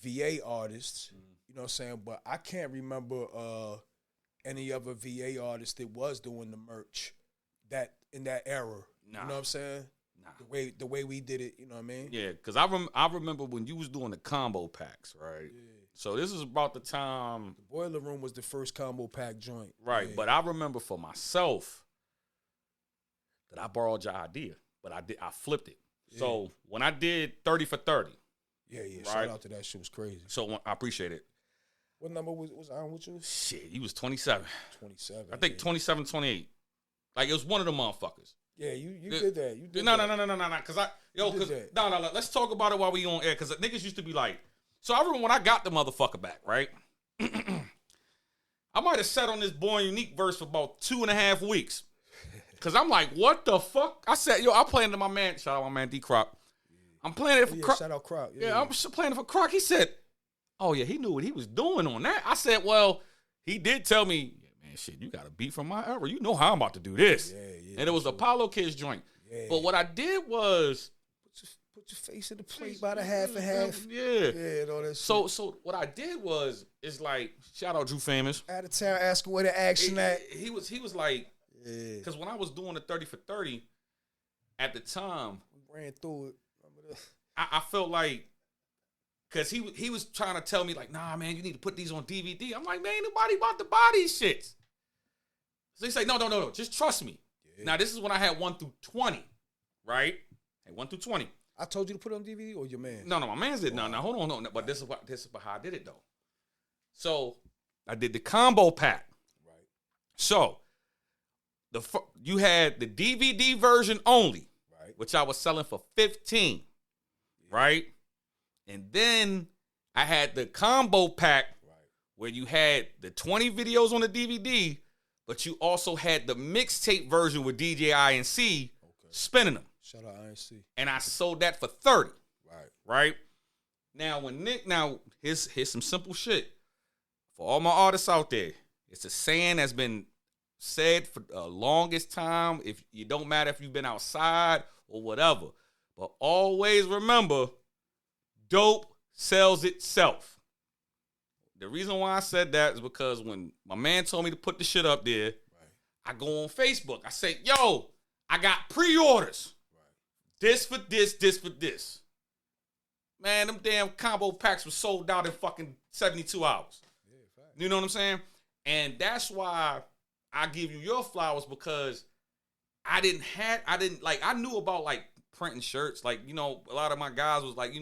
VA artists, you know what I'm saying? But I can't remember any other VA artist that was doing the merch that in that era. Nah. You know what I'm saying? Nah. The way we did it, you know what I mean? Yeah, because I remember when you was doing the combo packs, right? Yeah. So this is about the time. The Boiler Room was the first combo pack joint. Right, Yeah. but I remember for myself that I borrowed your idea, but I flipped it. Yeah. So when I did 30 for 30. Yeah. Right? Shout out to that shit was crazy. So I appreciate it. What number was on with you? Shit, you was 27. 27. I think 27, 28. Like it was one of the motherfuckers. Yeah, you did that. You did no, that. No. No. Let's talk about it while we on air. Because niggas used to be like, so I remember when I got the motherfucker back, right? I might have sat on this Born Unique verse for about 2.5 weeks. Because I'm like, what the fuck? I said, I'm playing to my man. Shout out my man D Crop. I'm playing it for Croc. Shout out Croc. Yeah, I'm playing it for Croc. He said, oh, yeah, he knew what he was doing on that. I said, well, he did tell me, yeah, man, shit, you got a beat from my era. You know how I'm about to do this. Yeah. And it was Apollo Kids joint. Yeah. But what I did was, put your face in the plate by the half and half. Yeah. Yeah, and all that shit. So what I did was, is like, shout out Drew Famous. Out of town asking where the action at. He was like, because when I was doing the 30 for 30, at the time, we ran through it. I felt like, because he was trying to tell me, like, nah, man, you need to put these on DVD. I'm like, man, ain't nobody about to buy these shits. So he said, no, just trust me. Yeah. Now, this is when I had 1 through 20, right? Hey, 1 through 20. I told you to put it on DVD or your man? No, my man's did. No, hold on. No. But this is how I did it, though. So, I did the combo pack. Right. So, you had the DVD version only, right, which I was selling for $15, right? And then I had the combo pack, right, where you had the 20 videos on the DVD, but you also had the mixtape version with DJ INC spinning them. Shout out INC. And I sold that for 30. Right. Now, here's some simple shit. For all my artists out there, it's a saying that's been said for the longest time. If you don't matter if you've been outside or whatever, but always remember, dope sells itself. The reason why I said that is because when my man told me to put the shit up there, right, I go on Facebook. I say, yo, I got pre-orders. This for this. Man, them damn combo packs were sold out in fucking 72 hours. Yeah, you know what I'm saying? And that's why I give you your flowers, because I knew about like printing shirts. Like, you know, a lot of my guys was like,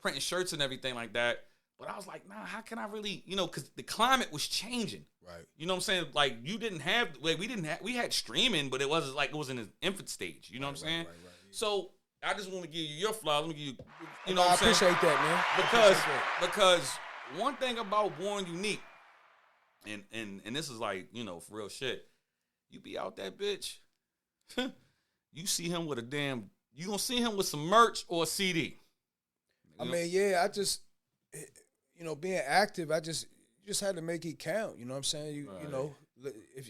printing shirts and everything like that. But I was like, nah, how can I really, because the climate was changing. Right. You know what I'm saying? Like, we had streaming, but it wasn't like, it was in its infant stage. You know what I'm saying? Right. So I just want to give you your flowers. Let me give you, you know what I'm saying? I appreciate that, man. Because one thing about Born Unique, and this is like, for real shit, you be out that bitch, you see him with you gonna see him with some merch or a CD. I mean, yeah, I just, being active, you just had to make it count. You know what I'm saying? You know,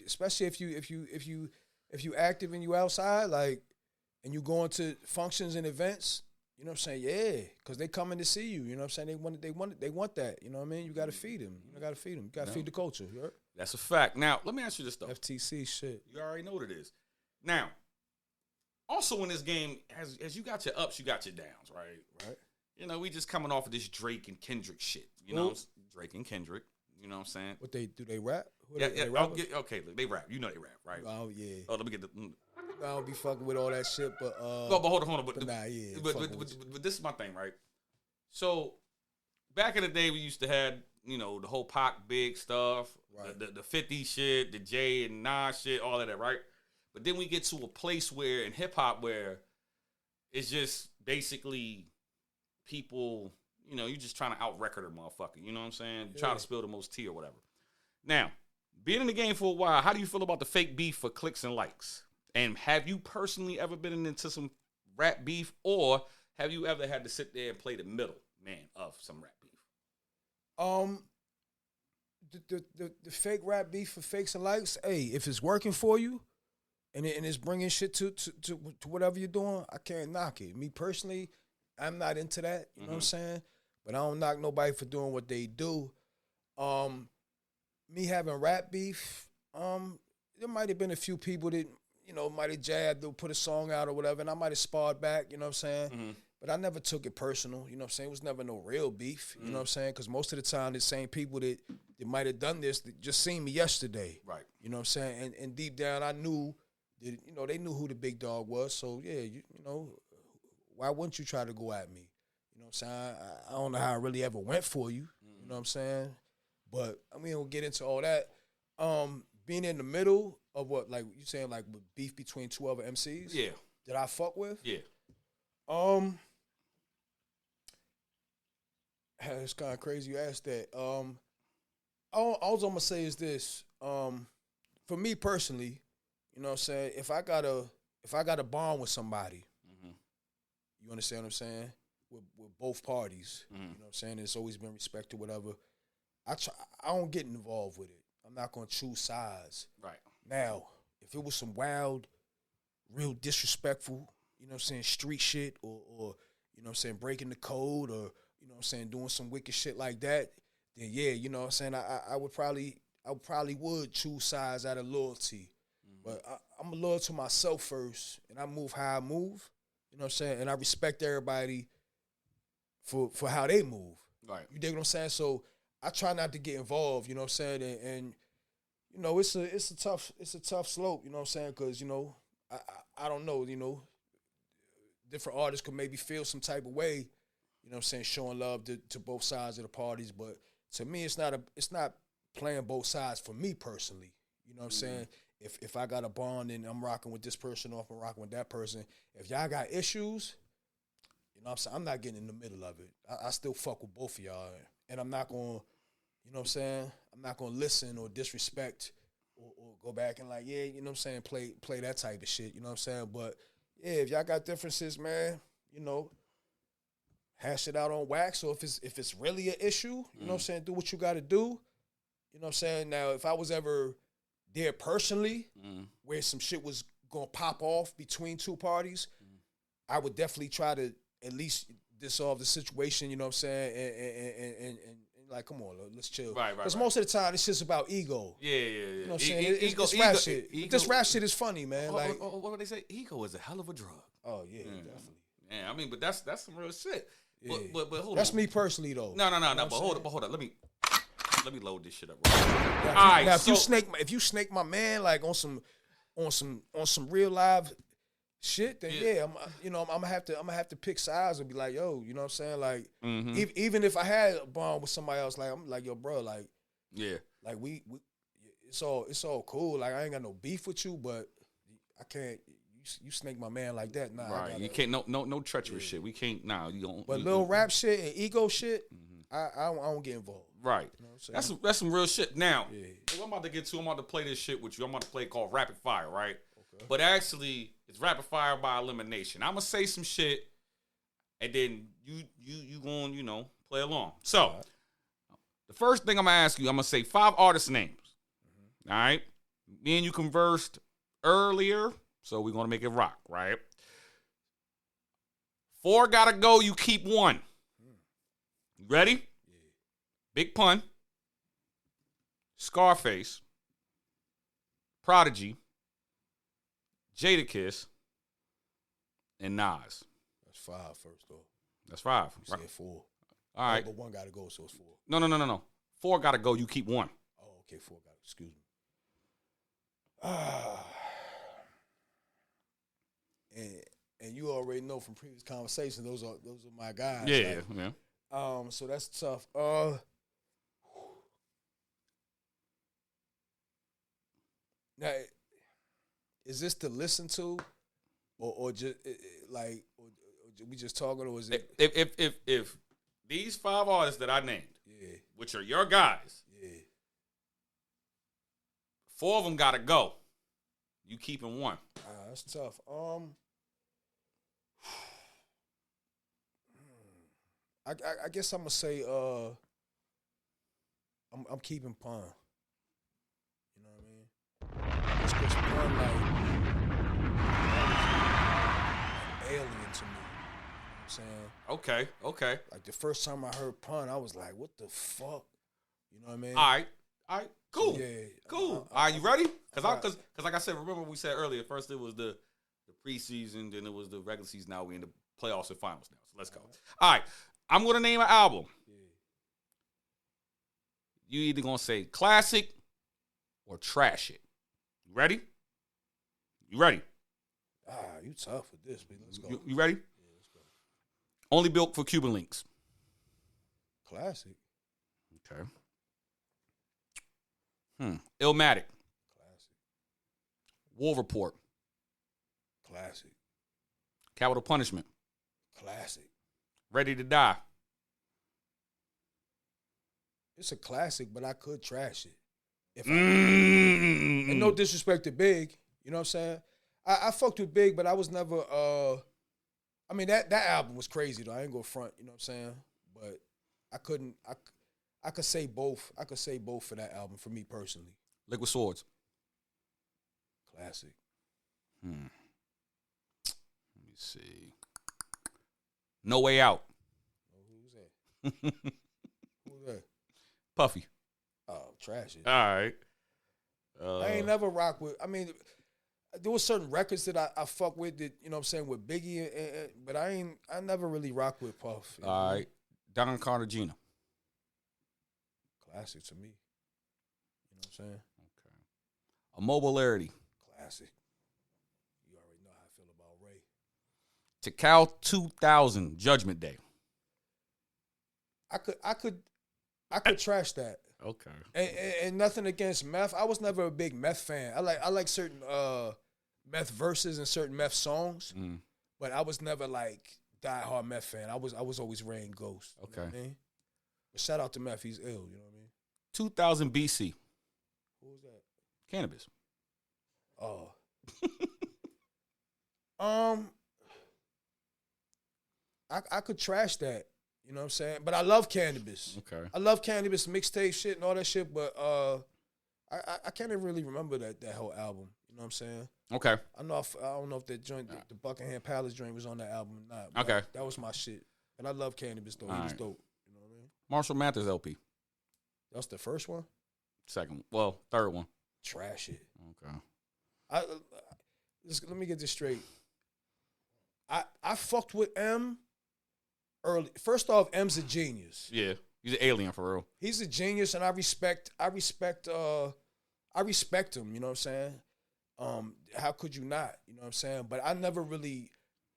especially if you active and you outside, like, and you going to functions and events, you know what I'm saying? Yeah, because they coming to see you. You know what I'm saying? They want that. You know what I mean? You got to feed them. You got to feed them. You got to feed the culture. You heard? That's a fact. Now, let me ask you this, though. FTC shit. You already know what it is. Now, also in this game, as you got your ups, you got your downs, right? Right. We just coming off of this Drake and Kendrick shit. Drake and Kendrick. You know what I'm saying? What they do? They rap? They rap? Okay, look, they rap. You know they rap, right? Oh yeah. Oh, let me get the. I don't be fucking with all that shit, but but hold on. But yeah. But this is my thing, right? So back in the day, we used to have the whole Pac Big stuff, right, the 50 shit, the J and Nas shit, all of that, right? But then we get to a place where in hip hop where it's just basically people, you just trying to out record a motherfucker. You know what I'm saying? Yeah. Try to spill the most tea or whatever. Now, being in the game for a while, how do you feel about the fake beef for clicks and likes? And have you personally ever been into some rap beef, or have you ever had to sit there and play the middle man of some rap beef? the fake rap beef for fakes and likes. Hey, if it's working for you, and it's bringing shit to whatever you're doing, I can't knock it. Me personally, I'm not into that. You know what I'm saying? But I don't knock nobody for doing what they do. Me having rap beef, there might have been a few people that, you know, might have jabbed or put a song out or whatever, and I might have sparred back, you know what I'm saying? But I never took it personal, you know what I'm saying? It was never no real beef, you know what I'm saying? Because most of the time, the same people that might have done this that just seen me yesterday. Right. You know what I'm saying? And deep down, I knew that, you know, they knew who the big dog was. So, yeah, you know, why wouldn't you try to go at me? You know what I'm saying? I don't know how I really ever went for you, you know what I'm saying? But, I mean, we'll get into all that. Being in the middle of what, like, you saying, like, with beef between two other MCs? Yeah. That I fuck with? Yeah. It's kind of crazy you asked that. All I'm going to say is this. For me personally, you know what I'm saying, if I got a bond with somebody, you understand what I'm saying? With both parties, you know what I'm saying? There's always been respect or whatever. I don't get involved with it. I'm not going to choose sides. Right. Now, if it was some wild, real disrespectful, you know what I'm saying, street shit or you know what I'm saying, breaking the code or, you know what I'm saying, doing some wicked shit like that, then yeah, you know what I'm saying, I would probably choose sides out of loyalty. But I'm loyal to myself first, and I move how I move, you know what I'm saying, and I respect everybody for how they move. Right. You dig what I'm saying? So I try not to get involved, you know what I'm saying, and you know, it's a tough slope, you know what I'm saying, because, you know, I don't know, you know, different artists could maybe feel some type of way, you know what I'm saying, showing love to both sides of the parties, but to me, it's not playing both sides for me personally, you know what I'm saying. If I got a bond and I'm rocking with this person or if I'm rocking with that person, if y'all got issues, you know what I'm saying, I'm not getting in the middle of it. I still fuck with both of y'all, and I'm not going to, you know what I'm saying, I'm not going to listen or disrespect or go back and like, yeah, you know what I'm saying, play that type of shit, you know what I'm saying? But, yeah, if y'all got differences, man, you know, hash it out on wax, or if it's really an issue, you know what I'm saying, do what you got to do, you know what I'm saying? Now, if I was ever there personally where some shit was going to pop off between two parties, I would definitely try to at least dissolve the situation, you know what I'm saying, and like, come on, let's chill. Right. Because most of the time, it's just about ego. Yeah. You know what I'm saying? It's rap shit. But this rap shit is funny, man. Like, what would they say? Ego is a hell of a drug. Oh, yeah, definitely. Yeah, I mean, but that's some real shit. Yeah. But hold on. That's me personally, though. No. You know But what I'm hold up. Let me load this shit up. Right. All right. Now, So if you snake my man like on some real live shit, then yeah, I'm gonna have to pick sides and be like, yo, you know what I'm saying? Like, even if I had a bond with somebody else, like I'm like, yo, bro, like, yeah, like we it's all cool. Like, I ain't got no beef with you, but I can't. You snake my man like that, nah. right. You can't no treacherous shit. We can't. Nah, you don't. But little rap shit and ego shit, I don't get involved. Right. You know what I'm saying? That's some real shit. Now, what I'm about to get to, I'm about to play this shit with you. I'm about to play called Rapid Fire, right? Okay. But actually, it's Rapid Fire by elimination. I'm gonna say some shit, and then you going, you know, play along. So, the first thing I'm gonna ask you, I'm gonna say 5 artist names. All right. Me and you conversed earlier, so we're gonna make it rock, right? 4 gotta go. You keep 1. You ready? Yeah. Big Pun, Scarface, Prodigy, Jadakiss, and Nas. That's 5 first, though. That's 5. You said 4. All right. But 1 got to go, so it's 4. No. 4 got to go. You keep 1. Oh, okay, 4 got to. Excuse me. And you already know from previous conversations, those are my guys. Yeah, like, yeah. So that's tough. Now, is this to listen to, or just like, or we just talking, or is it? If these 5 artists that I named, which are your guys, 4 of them gotta go. You keeping 1. That's tough. I guess I'm gonna say I'm keeping Pun. You know what I mean? Just because Pun like alien to me. You know what I'm saying? Okay. Like the first time I heard Pun, I was like, what the fuck? You know what I mean? All right, cool. So, yeah. Cool. All right, you ready? Because like I said, remember we said earlier, first it was the preseason, then it was the regular season. Now we in the playoffs and finals now. So let's go. All right, I'm going to name an album. Yeah. You either going to say classic or trash it. You ready? You ready? You tough with this, but let's go. You ready? Yeah, let's go. Only built for Cuban links. Classic. Okay. Illmatic. Classic. War Report. Classic. Capital Punishment. Classic. Ready to Die. It's a classic, but I could trash it. If and no disrespect to Big, you know what I'm saying? I fucked with Big, but I was never I mean that album was crazy though. I ain't go front, you know what I'm saying? But I could say both. I could say both for that album for me personally. Liquid Swords. Classic. Let me see. No Way Out. Who's that? Who's that? Puffy. Oh, trash it. All right. I ain't never rock with. I mean, there was certain records that I fuck with that, you know what I'm saying, with Biggie, but I never really rock with Puff. All right. Don Cartagena. Classic to me. You know what I'm saying? Okay. A Mobilarity. Classic. You already know how I feel about Ray. Tikal 2000 Judgment Day. I could trash that. Okay. And nothing against Meth. I was never a big Meth fan. I like certain Meth verses and certain Meth songs, but I was never like diehard Meth fan. I was always Ray and Ghost. Okay. You know what I mean? But shout out to Meth. He's ill. You know what I mean? 2000 BC. Who was that? Cannabis. Oh. I could trash that. You know what I'm saying? But I love Cannabis. Okay. I love Cannabis mixtape shit and all that shit, but I can't even really remember that whole album. You know what I'm saying? Okay. I don't know if that joint, the Buckingham Palace joint was on that album or not. But Okay. That was my shit. And I love Cannabis though. He was dope. You know what I mean? Marshall Mathers LP. That's the first one? Second. Well, third one. Trash it. Okay. Let me get this straight. I fucked with M early. First off, M's a genius. Yeah. He's an alien for real. He's a genius, and I respect him, you know what I'm saying? How could you not? You know what I'm saying? But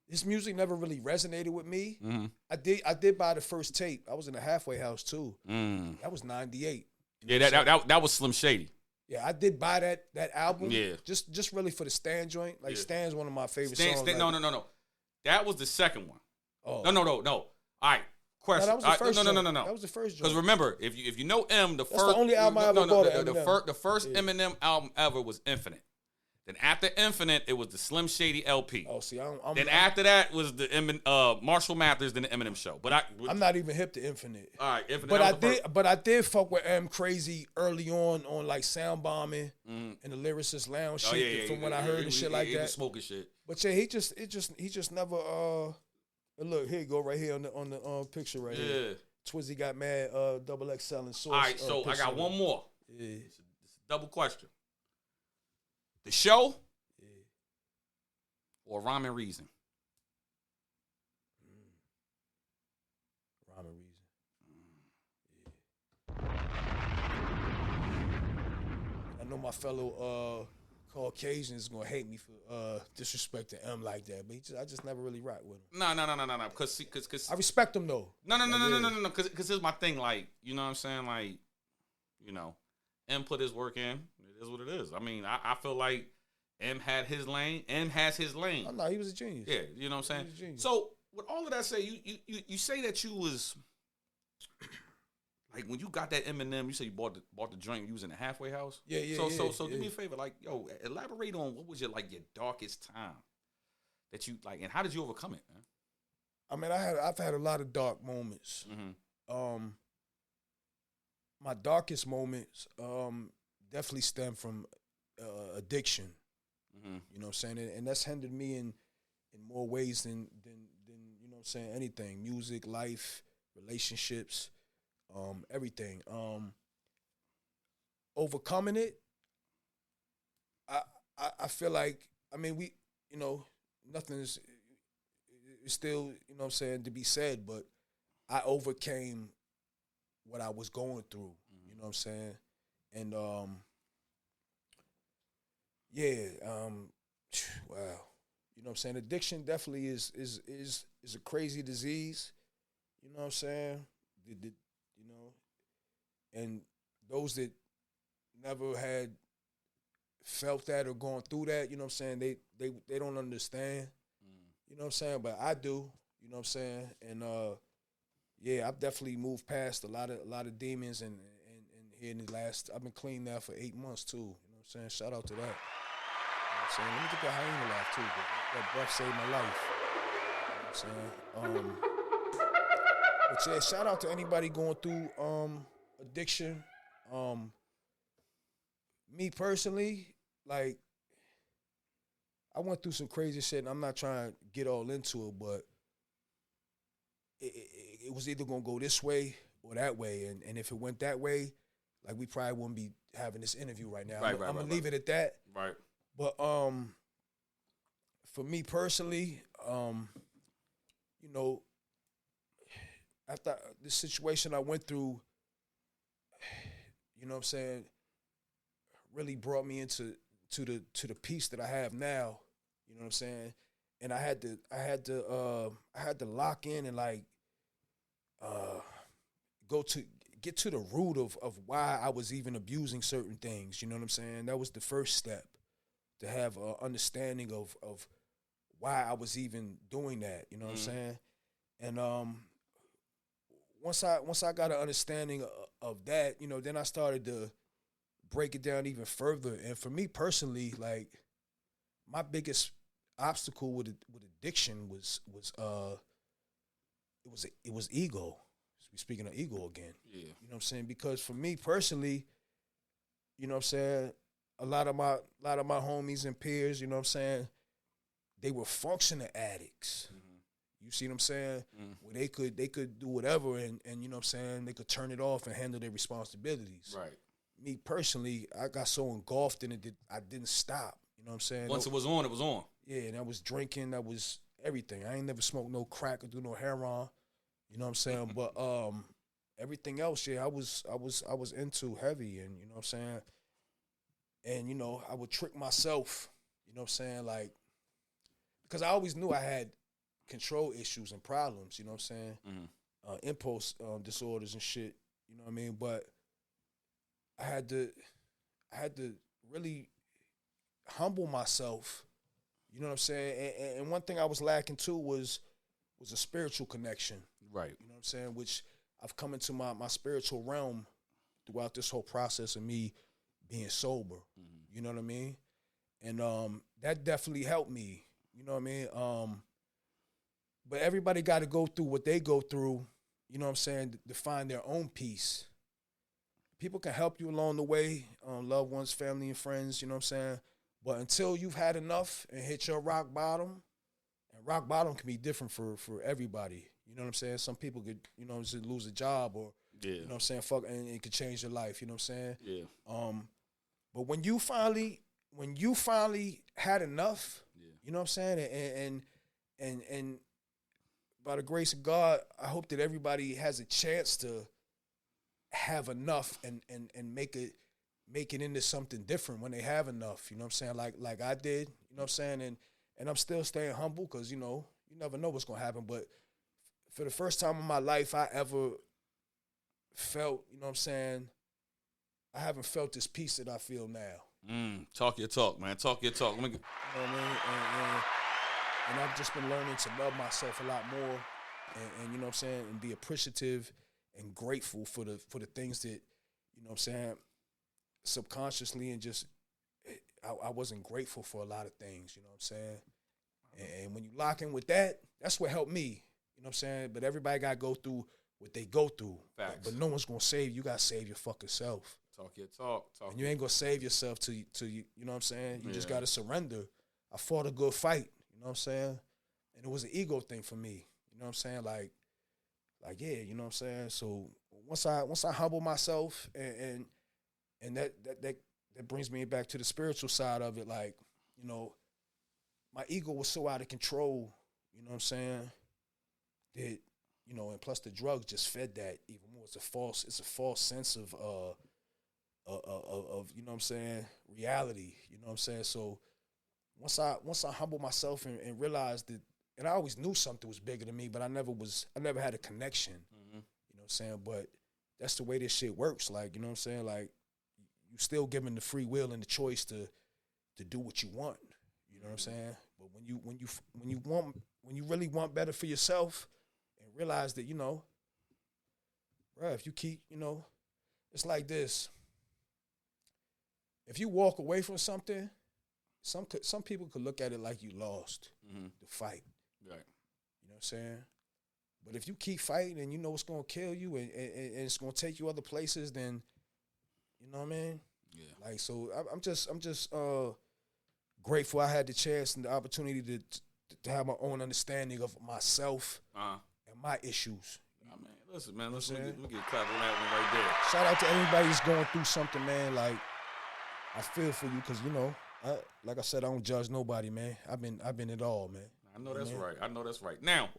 his music never really resonated with me. Mm-hmm. I did buy the first tape. I was in a halfway house too. That was 98. Yeah, that was Slim Shady. Yeah, I did buy that album. Yeah. Just really for the Stan joint. Like, Yeah. Stan's one of my favorite Stan, songs. no. That was the second one. Oh. No. All right. Question. No, that was the first no. That was the first joint. Because remember, if you know M, That's the only album I ever bought of Eminem. The first Eminem album ever was Infinite. Then after Infinite, it was the Slim Shady LP. Oh, see, after that was the Marshall Mathers, then the Eminem show. But I'm not even hip to Infinite. All right, Infinite. But I did fuck with M crazy early on like Sound Bombing and the Lyricist Lounge shit from when I heard and shit like that. Smoking shit. But yeah, he just never look, here you go right here on the picture right here. Twizzy got mad double XL and Source. All right, so I got one more. Yeah. It's a double question. The show or Rhyme and Reason? Rhyme and Reason. Yeah. I know my fellow Caucasians is gonna hate me for disrespecting M like that, but I just never really rock with him. No. Because I respect him though. No. Because here's my thing. Like, you know what I'm saying? Like, you know, M put his work in. It is what it is. I mean, I feel like M had his lane. M has his lane. Oh, no, he was a genius. Yeah, you know what I'm saying? So, with all of that said, you say that you was, like, when you got that Eminem, you say you bought the joint, you was in a halfway house? Yeah. So do me a favor, like, yo, elaborate on what was your darkest time that you, like, and how did you overcome it, man? I mean, I've had a lot of dark moments. Mm-hmm. my darkest moments definitely stem from addiction. Mm-hmm. You know what I'm saying? And that's hindered me in more ways than you know what I'm saying, anything. Music, life, relationships, everything. Overcoming it, I feel like, I mean, we, you know, nothing is still, you know what I'm saying, to be said, but I overcame what I was going through, you know what I'm saying? And wow. You know what I'm saying? Addiction definitely is a crazy disease, you know what I'm saying? You know, and those that never had felt that or gone through that, you know what I'm saying, they don't understand. You know what I'm saying? But I do, you know what I'm saying? And yeah, I've definitely moved past a lot of demons and here in the last, I've been clean now for 8 months too. You know what I'm saying? Shout out to that. You know what I'm saying? Let me get that hyena laugh too, but that breath saved my life. You know what I'm saying? But yeah, shout out to anybody going through addiction. Me personally, like, I went through some crazy shit, and I'm not trying to get all into it, but it was either gonna go this way or that way, and if it went that way, like, we probably wouldn't be having this interview right now. I'm gonna leave it at that. Right. But for me personally, you know, after the situation I went through, you know what I'm saying, really brought me into the peace that I have now. You know what I'm saying? And I had to lock in and like get to the root of why I was even abusing certain things. You know what I'm saying? That was the first step, to have an understanding of why I was even doing that. You know what I'm saying? And once I got an understanding of that, you know, then I started to break it down even further. And for me personally, like, my biggest obstacle with addiction was ego. Speaking of ego again. Yeah. You know what I'm saying? Because for me personally, you know what I'm saying, a lot of my homies and peers, you know what I'm saying, they were functioning addicts. You see what I'm saying? Where they could do whatever and you know what I'm saying, they could turn it off and handle their responsibilities. Right. Me personally, I got so engulfed in it that I didn't stop. You know what I'm saying? Once it was on, it was on. Yeah, and I was drinking, that was everything. I ain't never smoked no crack or do no heroin. You know what I'm saying? But everything else, yeah, I was into heavy, and you know what I'm saying? And you know, I would trick myself, you know what I'm saying, like, because I always knew I had control issues and problems, you know what I'm saying? Impulse disorders and shit, you know what I mean? But I had to really humble myself, you know what I'm saying? And one thing I was lacking too was a spiritual connection. Right. You know what I'm saying? Which I've come into my spiritual realm throughout this whole process of me being sober. You know what I mean? And that definitely helped me. You know what I mean? But everybody got to go through what they go through, you know what I'm saying, to find their own peace. People can help you along the way, loved ones, family, and friends, you know what I'm saying? But until you've had enough and hit your rock bottom, and rock bottom can be different for everybody. You know what I'm saying? Some people could, you know, just lose a job or, you know what I'm saying, fuck, and it could change your life, you know what I'm saying? Yeah. But when you finally had enough, you know what I'm saying, and by the grace of God, I hope that everybody has a chance to have enough and make it into something different when they have enough. You know what I'm saying? Like I did. You know what I'm saying? And I'm still staying humble because, you know, you never know what's gonna happen. But for the first time in my life I ever felt, you know what I'm saying, I haven't felt this peace that I feel now. Talk your talk, man. Talk your talk. Let me You know what I mean? And I've just been learning to love myself a lot more, and you know what I'm saying, and be appreciative and grateful for the things that, you know what I'm saying, subconsciously, and just I wasn't grateful for a lot of things, you know what I'm saying. And when you lock in with that, that's what helped me, you know what I'm saying. But everybody got to go through what they go through. Facts. But no one's gonna save you. You gotta save your fucking self. Talk your talk. And you ain't gonna save yourself till you know what I'm saying? You just gotta surrender. I fought a good fight, you know what I'm saying? And it was an ego thing for me. You know what I'm saying? Like yeah, you know what I'm saying? So once I humble myself and that brings me back to the spiritual side of it, like, you know, my ego was so out of control, you know what I'm saying? That, you know, and plus the drugs just fed that even more. It's a false sense of you know what I'm saying, reality, you know what I'm saying? So once I humble myself and realized that, and I always knew something was bigger than me, but I never had a connection, you know what I'm saying? But that's the way this shit works, like, you know what I'm saying? Like, you still given the free will and the choice to do what you want, you know what I'm saying? But when you really want better for yourself and realize that, you know, bruh, if you keep, you know, it's like this. If you walk away from something, some people could look at it like you lost the fight. Right. You know what I'm saying? But if you keep fighting and you know it's going to kill you and it's going to take you other places, then, you know what I mean? Yeah. Like, so I'm just grateful I had the chance and the opportunity to have my own understanding of myself and my issues. I mean, listen, man, we get clap on that one right there. Shout out to everybody who's going through something, man. Like, I feel for you because, you know, like I said, I don't judge nobody, man. I've been it all, man. I know that's right. I know that's right. Now,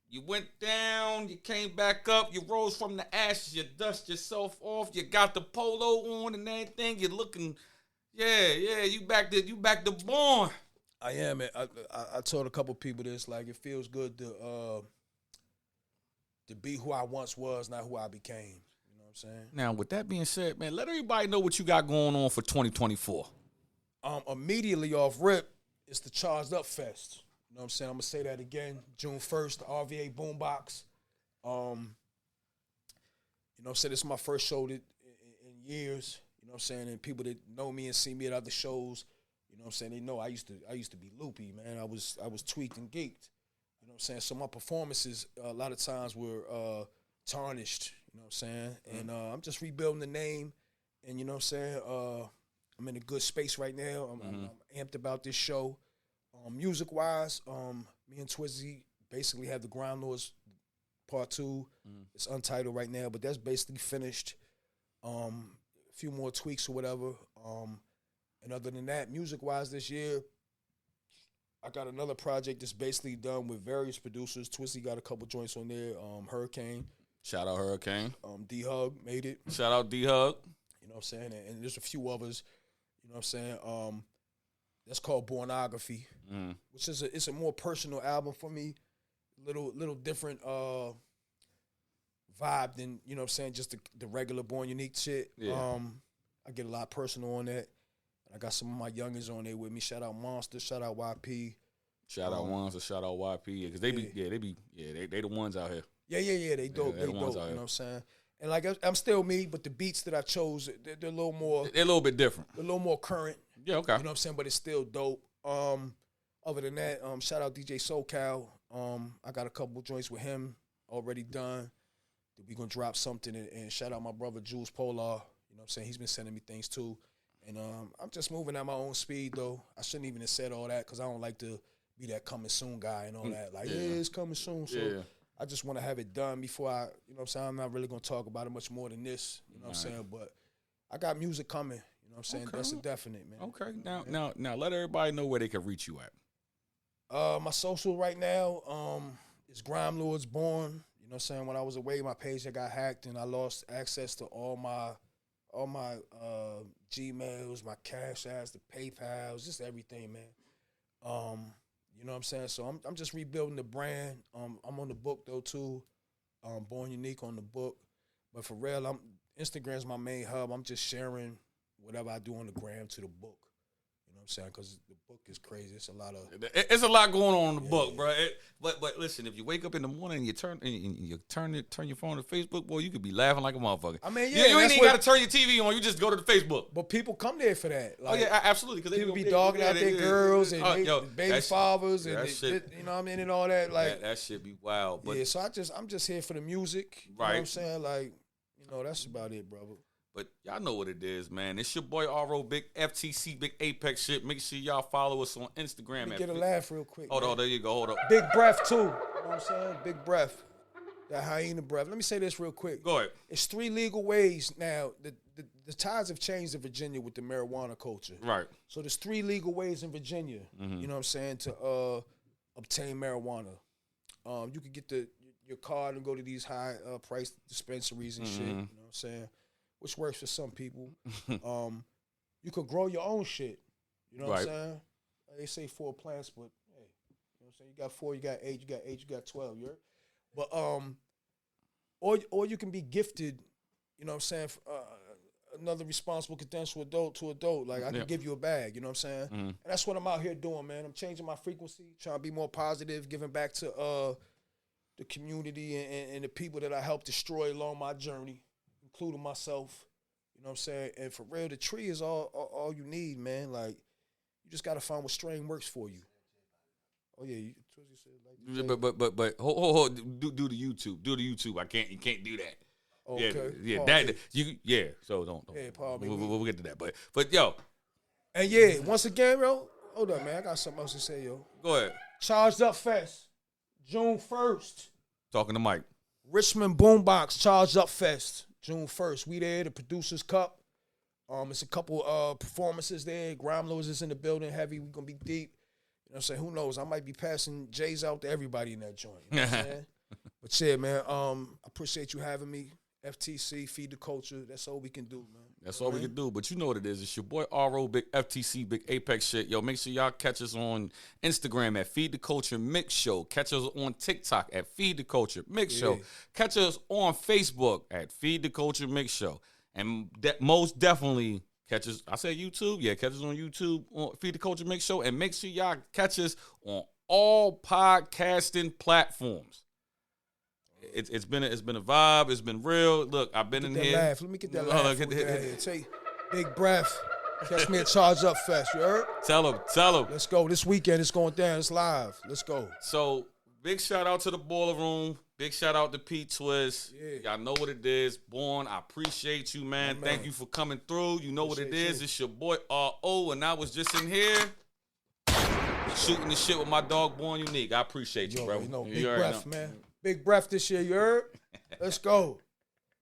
you went down, you came back up, you rose from the ashes, you dust yourself off, you got the polo on and everything. You're looking, you back to born. I am. I told a couple people this, like, it feels good to be who I once was, not who I became. You know what I'm saying? Now, with that being said, man, let everybody know what you got going on for 2024. Immediately off rip, it's the Charged Up Fest. You know what I'm saying? I'm going to say that again. June 1st, the RVA Boombox. You know what I'm saying? This is my first show in years. You know what I'm saying? And people that know me and see me at other shows, you know what I'm saying, they know I used to be loopy, man. I was tweaked and geeked. You know what I'm saying? So my performances a lot of times were tarnished, you know what I'm saying? And I'm just rebuilding the name. And you know what I'm saying? I'm in a good space right now. I'm amped about this show. Music-wise, me and Twizzy basically have the Ground Lords Part 2. It's untitled right now, but that's basically finished. A few more tweaks or whatever. And other than that, music-wise this year, I got another project that's basically done with various producers. Twizzy got a couple joints on there. Hurricane. Shout out Hurricane. D-Hug made it. Shout out D-Hug. You know what I'm saying? And there's a few others. You know what I'm saying? That's called Bornography, which is it's a more personal album for me. Little different vibe than, you know what I'm saying, just the regular Born Unique shit. Yeah. I get a lot personal on that. I got some of my youngins on there with me. Shout out Monster, shout out YP. Shout out Monster, shout out YP. Because they the ones out here. Yeah, they dope. They dope, you know what I'm saying? And like, I'm still me, but the beats that I chose, they're a little more. They're a little bit different. They're a little more current. Yeah, okay. You know what I'm saying? But it's still dope. Other than that, shout out DJ SoCal. I got a couple joints with him already done. We gonna drop something, and shout out my brother Jules Polar. You know what I'm saying? He's been sending me things too. And I'm just moving at my own speed though. I shouldn't even have said all that because I don't like to be that coming soon guy and all that. Like, it's coming soon. So I just want to have it done before I, you know what I'm saying? I'm not really gonna talk about it much more than this. You know what I'm saying? But I got music coming. You know what I'm saying? Okay. That's a definite, man. Okay. Now let everybody know where they can reach you at. My social right now is Grime Lords Born. You know what I'm saying? When I was away, my page got hacked and I lost access to all my Gmails, my Cash Apps, the PayPals, just everything, man. You know what I'm saying? So I'm just rebuilding the brand. I'm on the book though too. Born Unique on the book. But for real, Instagram's my main hub. I'm just sharing whatever I do on the gram to the book. You know what I'm saying? Because the book is crazy. It's a lot of... It's a lot going on in the book, bro. But listen, if you wake up in the morning and you turn your phone to Facebook, boy, you could be laughing like a motherfucker. I mean, you ain't even got to turn your TV on. You just go to the Facebook. But people come there for that. Like, oh yeah, absolutely. Because people be dogging out their girls and baby fathers and shit, you know what I mean, and all that. Like that shit be wild. But yeah, so I'm just here for the music. You know what I'm saying? Like, you know, that's about it, brother. But y'all know what it is, man. It's your boy R.O. Big FTC, Big Apex shit. Make sure y'all follow us on Instagram. Let me get a laugh real quick. Hold on, there you go. Hold up. Big breath, too. You know what I'm saying? Big breath. That hyena breath. Let me say this real quick. Go ahead. It's 3 legal ways now. The tides have changed in Virginia with the marijuana culture. Right. So there's 3 legal ways in Virginia, you know what I'm saying, to obtain marijuana. You could get your card and go to these high price dispensaries and shit, you know what I'm saying? Which works for some people. You could grow your own shit. You know what I'm saying? They say 4 plants, but hey, you know what I'm saying? You got 4, you got 8, you got 8, you got 12, you heard? But or you can be gifted, you know what I'm saying, another responsible credential adult to adult. Like I can give you a bag, you know what I'm saying? And that's what I'm out here doing, man. I'm changing my frequency, trying to be more positive, giving back to the community and the people that I helped destroy along my journey, including myself. You know what I'm saying? And for real, the tree is all you need, man. Like, you just got to find what strain works for you. Oh, yeah. But hold, do the YouTube. Do the YouTube. You can't do that. Okay. Yeah, so don't. Yeah, pardon me. We'll get to that. But yo. And yeah, once again, bro, hold up, man. I got something else to say, yo. Go ahead. Charged Up Fest, June 1st. Talking to Mike. Richmond Boombox, Charged Up Fest, June 1st. We there, the Producers Cup. It's a couple performances there. Grimlows is in the building, heavy. We gonna be deep. You know what I'm saying? Who knows? I might be passing J's out to everybody in that joint. You know what I'm saying? But yeah, man, I appreciate you having me. FTC, Feed the Culture. That's all we can do, man. That's all we can do. But you know what it is. It's your boy R.O. Big FTC, Big Apex shit. Yo, make sure y'all catch us on Instagram at Feed the Culture Mix Show. Catch us on TikTok at Feed the Culture Mix Show. Catch us on Facebook at Feed the Culture Mix Show. And most definitely catch us. I said YouTube. Yeah, catch us on YouTube on Feed the Culture Mix Show. And make sure y'all catch us on all podcasting platforms. It's been a vibe. It's been real. Look, I've been in here. Laugh. Let me get that laugh. Take big breath. Catch me at Charge Up Fest. You heard? Tell him. Let's go. This weekend it's going down. It's live. Let's go. So big shout out to the Boiler Room. Big shout out to Pete Twist. Yeah. Y'all know what it is. Born, I appreciate you, man. Thank you for coming through. You know what it is. It's your boy R.O. And I was just in here shooting the shit with my dog Born Unique. I appreciate you, bro. Big breath, man. Big breath this year, you heard? Let's go.